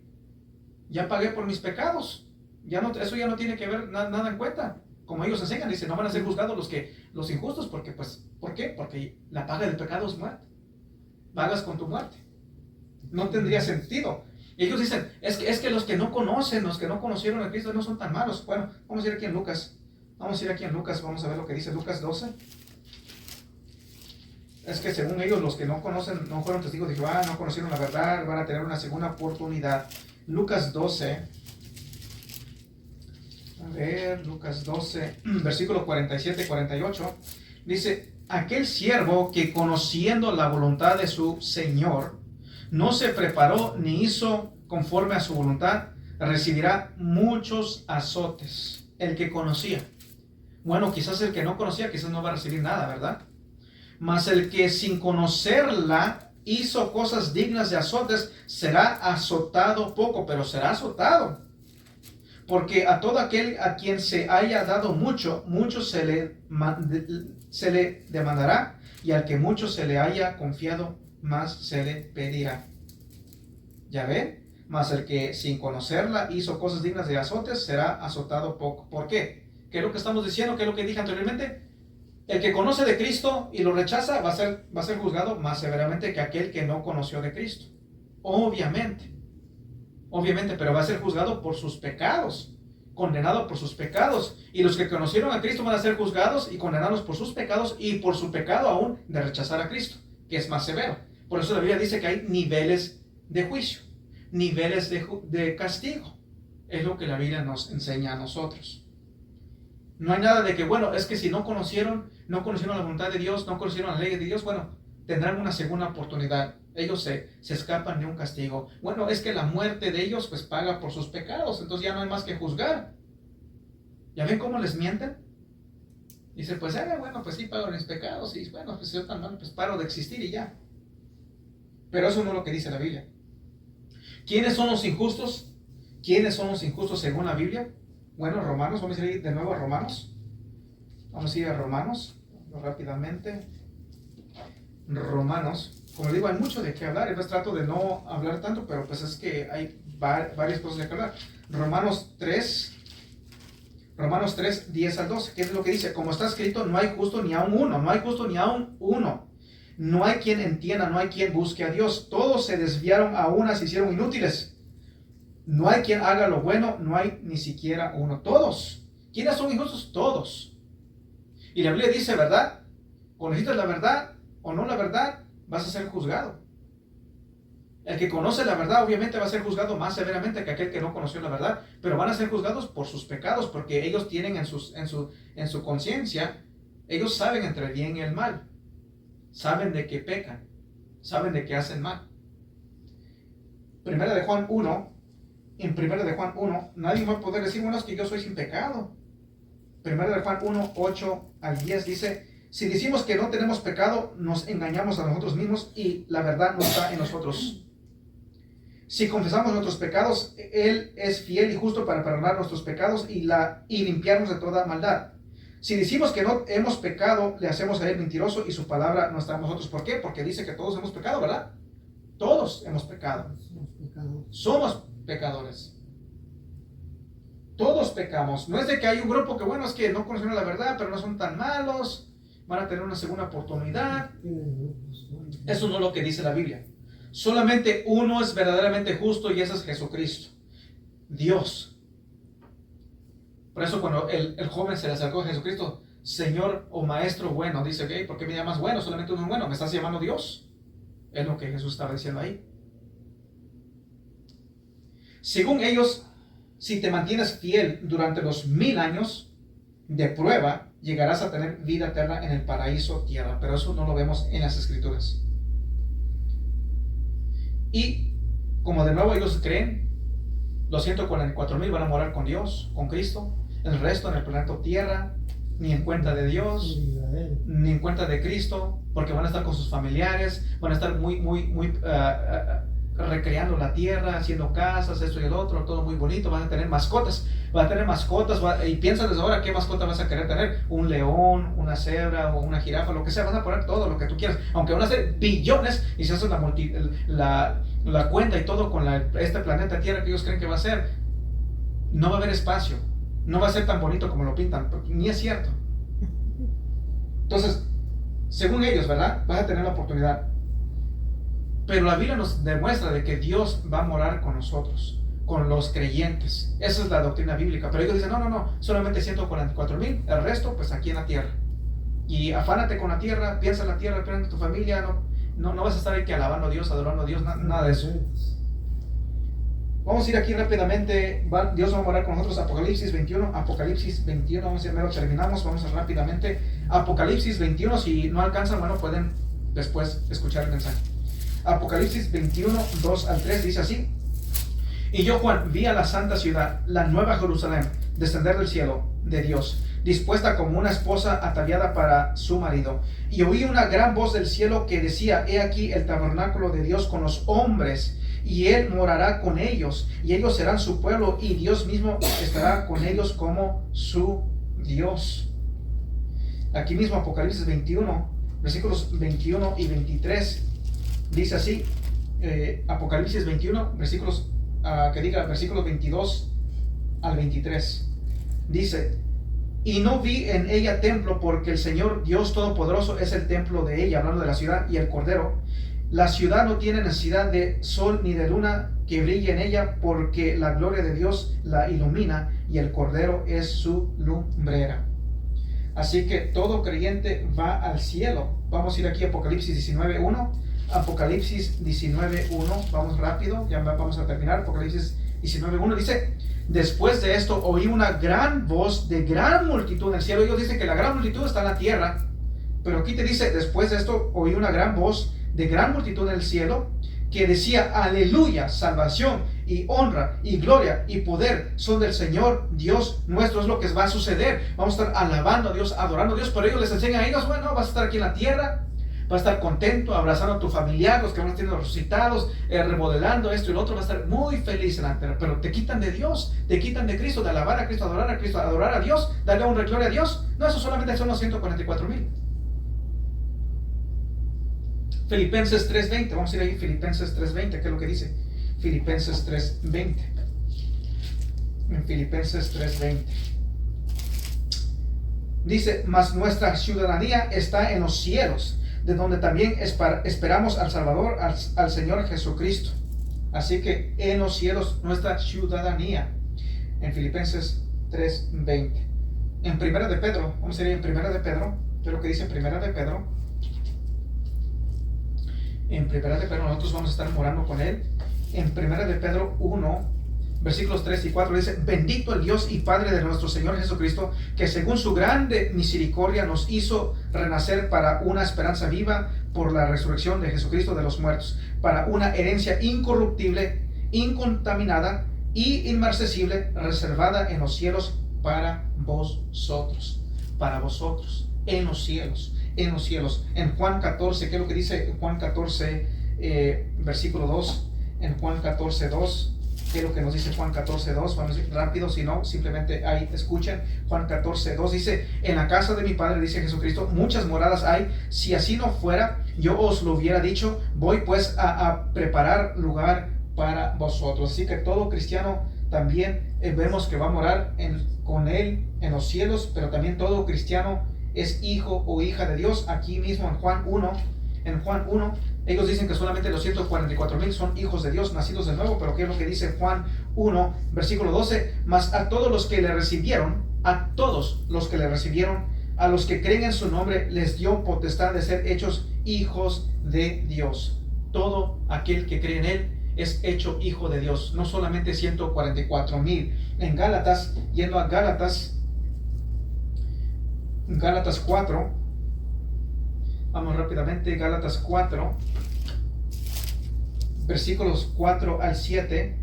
A: ya pagué por mis pecados, eso ya no tiene que ver nada en cuenta. Como ellos enseñan, dice, no van a ser juzgados los injustos, porque ¿por qué? Porque la paga del pecado es muerte. Pagas con tu muerte. No tendría sentido. Y ellos dicen, es que los que no conocen, los que no conocieron a Cristo no son tan malos. Bueno, vamos a ir aquí en Lucas. Vamos a ver lo que dice Lucas 12. Es que según ellos, los que no conocen, no fueron testigos de Jehová, no conocieron la verdad, van a tener una segunda oportunidad. Lucas 12. A ver, Lucas 12, versículo 47-48. Dice: aquel siervo que, conociendo la voluntad de su Señor, no se preparó ni hizo conforme a su voluntad, recibirá muchos azotes. El que conocía. Bueno, quizás el que no conocía, quizás no va a recibir nada, ¿verdad? Mas el que sin conocerla hizo cosas dignas de azotes, será azotado poco, pero será azotado. Porque a todo aquel a quien se haya dado mucho, mucho se le demandará, y al que mucho se le haya confiado, más se le pedirá. ¿Ya ven? Mas el que sin conocerla hizo cosas dignas de azotes, será azotado poco. ¿Por qué? ¿Qué es lo que estamos diciendo? ¿Qué es lo que dije anteriormente? El que conoce de Cristo y lo rechaza va a ser juzgado más severamente que aquel que no conoció de Cristo. Obviamente, pero va a ser juzgado por sus pecados, condenado por sus pecados. Y los que conocieron a Cristo van a ser juzgados y condenados por sus pecados, y por su pecado aún de rechazar a Cristo, que es más severo. Por eso la Biblia dice que hay niveles de juicio, niveles de castigo. Es lo que la Biblia nos enseña a nosotros. No hay nada de que, bueno, es que si no conocieron la voluntad de Dios, no conocieron la ley de Dios, bueno, tendrán una segunda oportunidad. Ellos se escapan de un castigo. Bueno, es que la muerte de ellos pues paga por sus pecados, entonces ya no hay más que juzgar. ¿Ya ven cómo les mienten? Dice, pues, bueno, pues sí pago mis pecados, y bueno, pues si yo tan mal, pues paro de existir y ya. Pero eso no es lo que dice la Biblia. ¿Quiénes son los injustos? ¿Quiénes son los injustos según la Biblia? Bueno, Romanos, vamos a ir de nuevo a Romanos. Vamos a ir a Romanos rápidamente. Romanos, como digo, hay mucho de qué hablar. Yo trato de no hablar tanto, pero pues es que hay varias cosas de qué hablar. Romanos 3, 10 al 12. ¿Qué es lo que dice? Como está escrito, no hay justo ni aun uno. No hay justo ni aun uno. No hay quien entienda, no hay quien busque a Dios. Todos se desviaron, a una se hicieron inútiles. No hay quien haga lo bueno, no hay ni siquiera uno. Todos. ¿Quiénes son injustos? Todos. Y la Biblia dice, ¿verdad? O necesitas la verdad o no la verdad, vas a ser juzgado. El que conoce la verdad obviamente va a ser juzgado más severamente que aquel que no conoció la verdad, pero van a ser juzgados por sus pecados, porque ellos tienen en su conciencia, ellos saben entre el bien y el mal, saben de que pecan, saben de que hacen mal. Primera de Juan 1, en Primera de Juan 1, nadie va a poder decir, bueno, es que yo soy sin pecado. Primera de Juan 1, 8 al 10 dice, si decimos que no tenemos pecado, nos engañamos a nosotros mismos y la verdad no está en nosotros. Si confesamos nuestros pecados, Él es fiel y justo para perdonar nuestros pecados y limpiarnos de toda maldad. Si decimos que no hemos pecado, le hacemos a él mentiroso y su palabra no está en nosotros. ¿Por qué? Porque dice que todos hemos pecado, ¿verdad? Todos hemos pecado. Somos pecadores. Todos pecamos. No es de que hay un grupo que, bueno, es que no conocen la verdad, pero no son tan malos, van a tener una segunda oportunidad. Eso no es lo que dice la Biblia. Solamente uno es verdaderamente justo y ese es Jesucristo, Dios. Por eso cuando el joven se le acercó a Jesucristo, Señor o Maestro bueno, dice, okay, ¿por qué me llamas bueno? Solamente uno es bueno, ¿me estás llamando Dios? Es lo que Jesús estaba diciendo ahí. Según ellos, si te mantienes fiel durante los 1000 años de prueba, llegarás a tener vida eterna en el paraíso tierra. Pero eso no lo vemos en las Escrituras. Y como de nuevo ellos creen, los 144,000 van a morar con Dios, con Cristo. El resto en el planeta tierra, ni en cuenta de Dios, ni en cuenta de Cristo, porque van a estar con sus familiares, van a estar muy recreando la tierra, haciendo casas, esto y el otro, todo muy bonito, van a tener mascotas, y piensa desde ahora qué mascota vas a querer tener, un león, una cebra o una jirafa, lo que sea, vas a poner todo lo que tú quieras, aunque van a ser billones, y si haces la cuenta y todo con este planeta tierra que ellos creen que va a ser, no va a haber espacio, no va a ser tan bonito como lo pintan, ni es cierto. Entonces, según ellos, ¿verdad? Vas a tener la oportunidad. Pero la Biblia nos demuestra de que Dios va a morar con nosotros, con los creyentes. Esa es la doctrina bíblica. Pero ellos dicen, no, solamente 144,000, el resto pues aquí en la tierra. Y afánate con la tierra, piensa en la tierra, piensa en tu familia, no vas a estar ahí que alabando a Dios, adorando a Dios, nada de eso. Vamos a ir aquí rápidamente, Dios va a morar con nosotros, Apocalipsis 21, vamos a ir, terminamos, vamos rápidamente, Apocalipsis 21, si no alcanzan, bueno, pueden después escuchar el mensaje. Apocalipsis 21, 2 al 3 dice así: y yo, Juan, vi a la santa ciudad, la nueva Jerusalén, descender del cielo de Dios, dispuesta como una esposa ataviada para su marido. Y oí una gran voz del cielo que decía: he aquí el tabernáculo de Dios con los hombres, y él morará con ellos, y ellos serán su pueblo, y Dios mismo estará con ellos como su Dios. Aquí mismo Apocalipsis 21, versículos 21 y 23, dice así, Apocalipsis 21, versículos 22 al 23, dice: y no vi en ella templo, porque el Señor Dios Todopoderoso es el templo de ella, hablando de la ciudad, y el Cordero. La ciudad no tiene necesidad de sol ni de luna que brille en ella, porque la gloria de Dios la ilumina, y el Cordero es su lumbrera. Así que todo creyente va al cielo. Vamos a ir aquí a Apocalipsis 19.1. Apocalipsis 19.1, vamos rápido, ya vamos a terminar. Apocalipsis 19.1 dice: después de esto oí una gran voz de gran multitud en el cielo. Ellos dicen que la gran multitud está en la tierra, pero aquí te dice: después de esto oí una gran voz de gran multitud en el cielo, que decía: aleluya, salvación y honra y gloria y poder son del Señor Dios nuestro. Es lo que va a suceder. Vamos a estar alabando a Dios, adorando a Dios. Pero ellos les enseñan a ellos: bueno, vas a estar aquí en la tierra, vas a estar contento, abrazando a tu familiar, los que van a estar resucitados, remodelando esto y lo otro, vas a estar muy feliz en la tierra. Pero te quitan de Dios, te quitan de Cristo, de alabar a Cristo, adorar a Dios, darle honra y gloria a Dios. No, eso solamente son los 144,000. Filipenses 3.20, vamos a ir ahí, Filipenses 3.20, ¿qué es lo que dice? Filipenses 3.20. En Filipenses 3.20 dice: mas nuestra ciudadanía está en los cielos, de donde también esperamos al Salvador, al Señor Jesucristo. Así que en los cielos nuestra ciudadanía. En Filipenses 3.20. En Primera de Pedro, vamos a ir en Primera de Pedro, ¿qué es lo que dice Primera de Pedro? En Primera de Pedro, nosotros vamos a estar morando con él. En Primera de Pedro 1, versículos 3 y 4 dice: bendito el Dios y Padre de nuestro Señor Jesucristo, que según su grande misericordia nos hizo renacer para una esperanza viva por la resurrección de Jesucristo de los muertos, para una herencia incorruptible, incontaminada y inmarcesible, reservada en los cielos para vosotros, en los cielos. En los cielos. En Juan 14, ¿qué es lo que dice Juan 14, versículo 2? En Juan 14, 2 ¿Qué es lo que nos dice Juan 14:2? Vamos a ir rápido, si no, simplemente ahí escuchen. Juan 14:2 dice: en la casa de mi Padre, dice Jesucristo, muchas moradas hay. Si así no fuera, yo os lo hubiera dicho. Voy pues a preparar lugar para vosotros. Así que todo cristiano también vemos que va a morar con Él en los cielos, pero también todo cristiano es hijo o hija de Dios. Aquí mismo en Juan 1, ellos dicen que solamente los 144,000 son hijos de Dios, nacidos de nuevo, pero ¿qué es lo que dice Juan 1, versículo 12? Mas a todos los que le recibieron, a los que creen en su nombre, les dio potestad de ser hechos hijos de Dios. Todo aquel que cree en Él es hecho hijo de Dios, no solamente 144,000. En Gálatas, yendo a Gálatas 4, vamos rápidamente, Gálatas 4, versículos 4 al 7,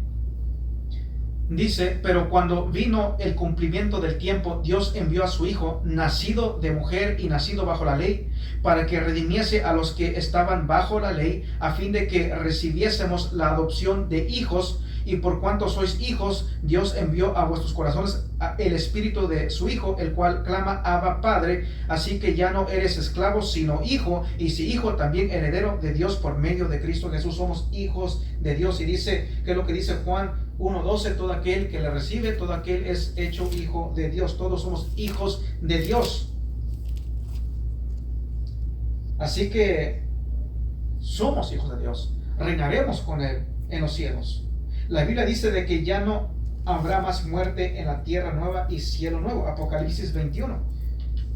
A: dice: pero cuando vino el cumplimiento del tiempo, Dios envió a su Hijo, nacido de mujer y nacido bajo la ley, para que redimiese a los que estaban bajo la ley, a fin de que recibiésemos la adopción de hijos. Y por cuanto sois hijos, Dios envió a vuestros corazones el espíritu de su Hijo, el cual clama: Abba, Padre. Así que ya no eres esclavo, sino hijo, y si hijo, también heredero de Dios por medio de Cristo Jesús. Somos hijos de Dios. Y dice, ¿qué es lo que dice Juan 1:12? Todo aquel que le recibe, todo aquel es hecho hijo de Dios. Todos somos hijos de Dios. Así que somos hijos de Dios. Reinaremos con Él en los cielos. La Biblia dice de que ya no habrá más muerte en la tierra nueva y cielo nuevo. Apocalipsis 21.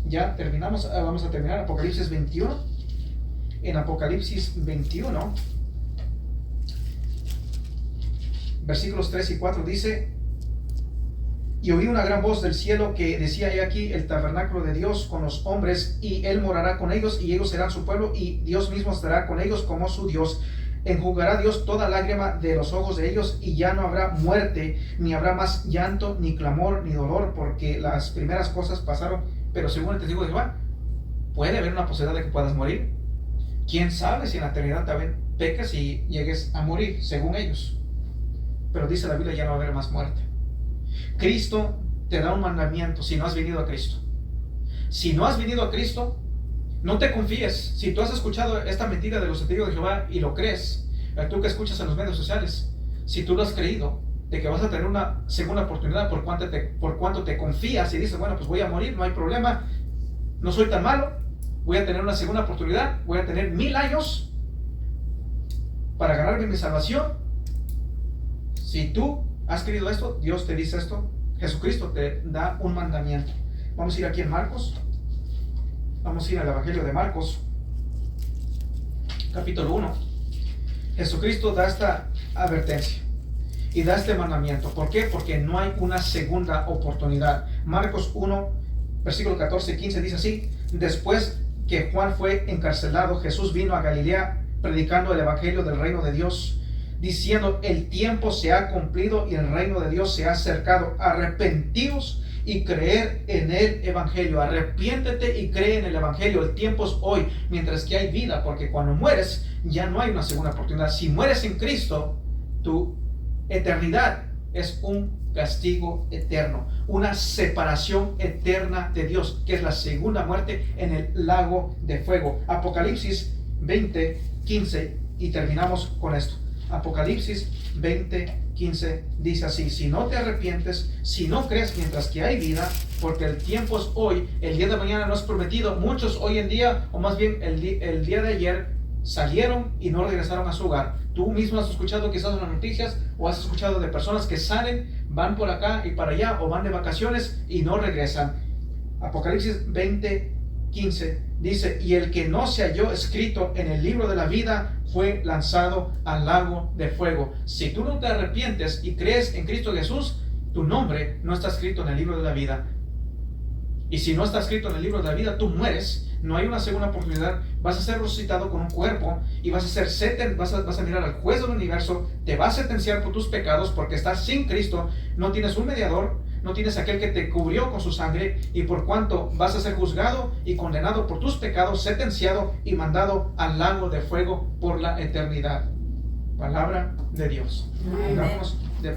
A: Ya terminamos, vamos a terminar Apocalipsis 21. En Apocalipsis 21, versículos 3 y 4 dice: y oí una gran voz del cielo que decía: he aquí el tabernáculo de Dios con los hombres, y Él morará con ellos, y ellos serán su pueblo, y Dios mismo estará con ellos como su Dios. Enjugará Dios toda lágrima de los ojos de ellos, y ya no habrá muerte, ni habrá más llanto, ni clamor, ni dolor, porque las primeras cosas pasaron. Pero según el testigo de Jehová, ¿puede haber una posibilidad de que puedas morir? ¿Quién sabe si en la eternidad también peques y llegues a morir, según ellos? Pero dice la Biblia, ya no va a haber más muerte. Cristo te da un mandamiento si no has venido a Cristo. Si no has venido a Cristo, no te confíes. Si tú has escuchado esta mentira de los testigos de Jehová y lo crees, tú que escuchas en los medios sociales, si tú lo has creído, de que vas a tener una segunda oportunidad por cuanto te confías y dices: bueno, pues voy a morir, no hay problema, no soy tan malo, voy a tener una segunda oportunidad, voy a tener 1000 años para ganarme mi salvación. Si tú has creído esto, Dios te dice esto, Jesucristo te da un mandamiento. Vamos a ir aquí en Marcos. Vamos a ir al Evangelio de Marcos, capítulo 1. Jesucristo da esta advertencia y da este mandamiento. ¿Por qué? Porque no hay una segunda oportunidad. Marcos 1, versículo 14 y 15 dice así: después que Juan fue encarcelado, Jesús vino a Galilea predicando el Evangelio del reino de Dios, diciendo: el tiempo se ha cumplido y el reino de Dios se ha acercado. Arrepentíos y creer en el Evangelio. Arrepiéntete y cree en el Evangelio. El tiempo es hoy, mientras que hay vida, porque cuando mueres ya no hay una segunda oportunidad. Si mueres en Cristo, tu eternidad es un castigo eterno, una separación eterna de Dios, que es la segunda muerte en el lago de fuego. Apocalipsis 20:15, y terminamos con esto. Apocalipsis 20:15 dice así: si no te arrepientes, si no crees mientras que hay vida, porque el tiempo es hoy, el día de mañana no es prometido. Muchos hoy en día, o más bien el día de ayer, salieron y no regresaron a su hogar. Tú mismo has escuchado quizás en las noticias, o has escuchado de personas que salen, van por acá y para allá, o van de vacaciones y no regresan. Apocalipsis 20:15 dice: y el que no se halló escrito en el libro de la vida fue lanzado al lago de fuego. Si tú no te arrepientes y crees en Cristo Jesús, tu nombre no está escrito en el libro de la vida. Y si no está escrito en el libro de la vida, tú mueres. No hay una segunda oportunidad. Vas a ser resucitado con un cuerpo y vas a mirar al juez del universo. Te va a sentenciar por tus pecados, porque estás sin Cristo. No tienes un mediador, no tienes aquel que te cubrió con su sangre, y por cuanto vas a ser juzgado y condenado por tus pecados, sentenciado y mandado al lago de fuego por la eternidad. Palabra de Dios.
B: Amén.
A: Pongamos de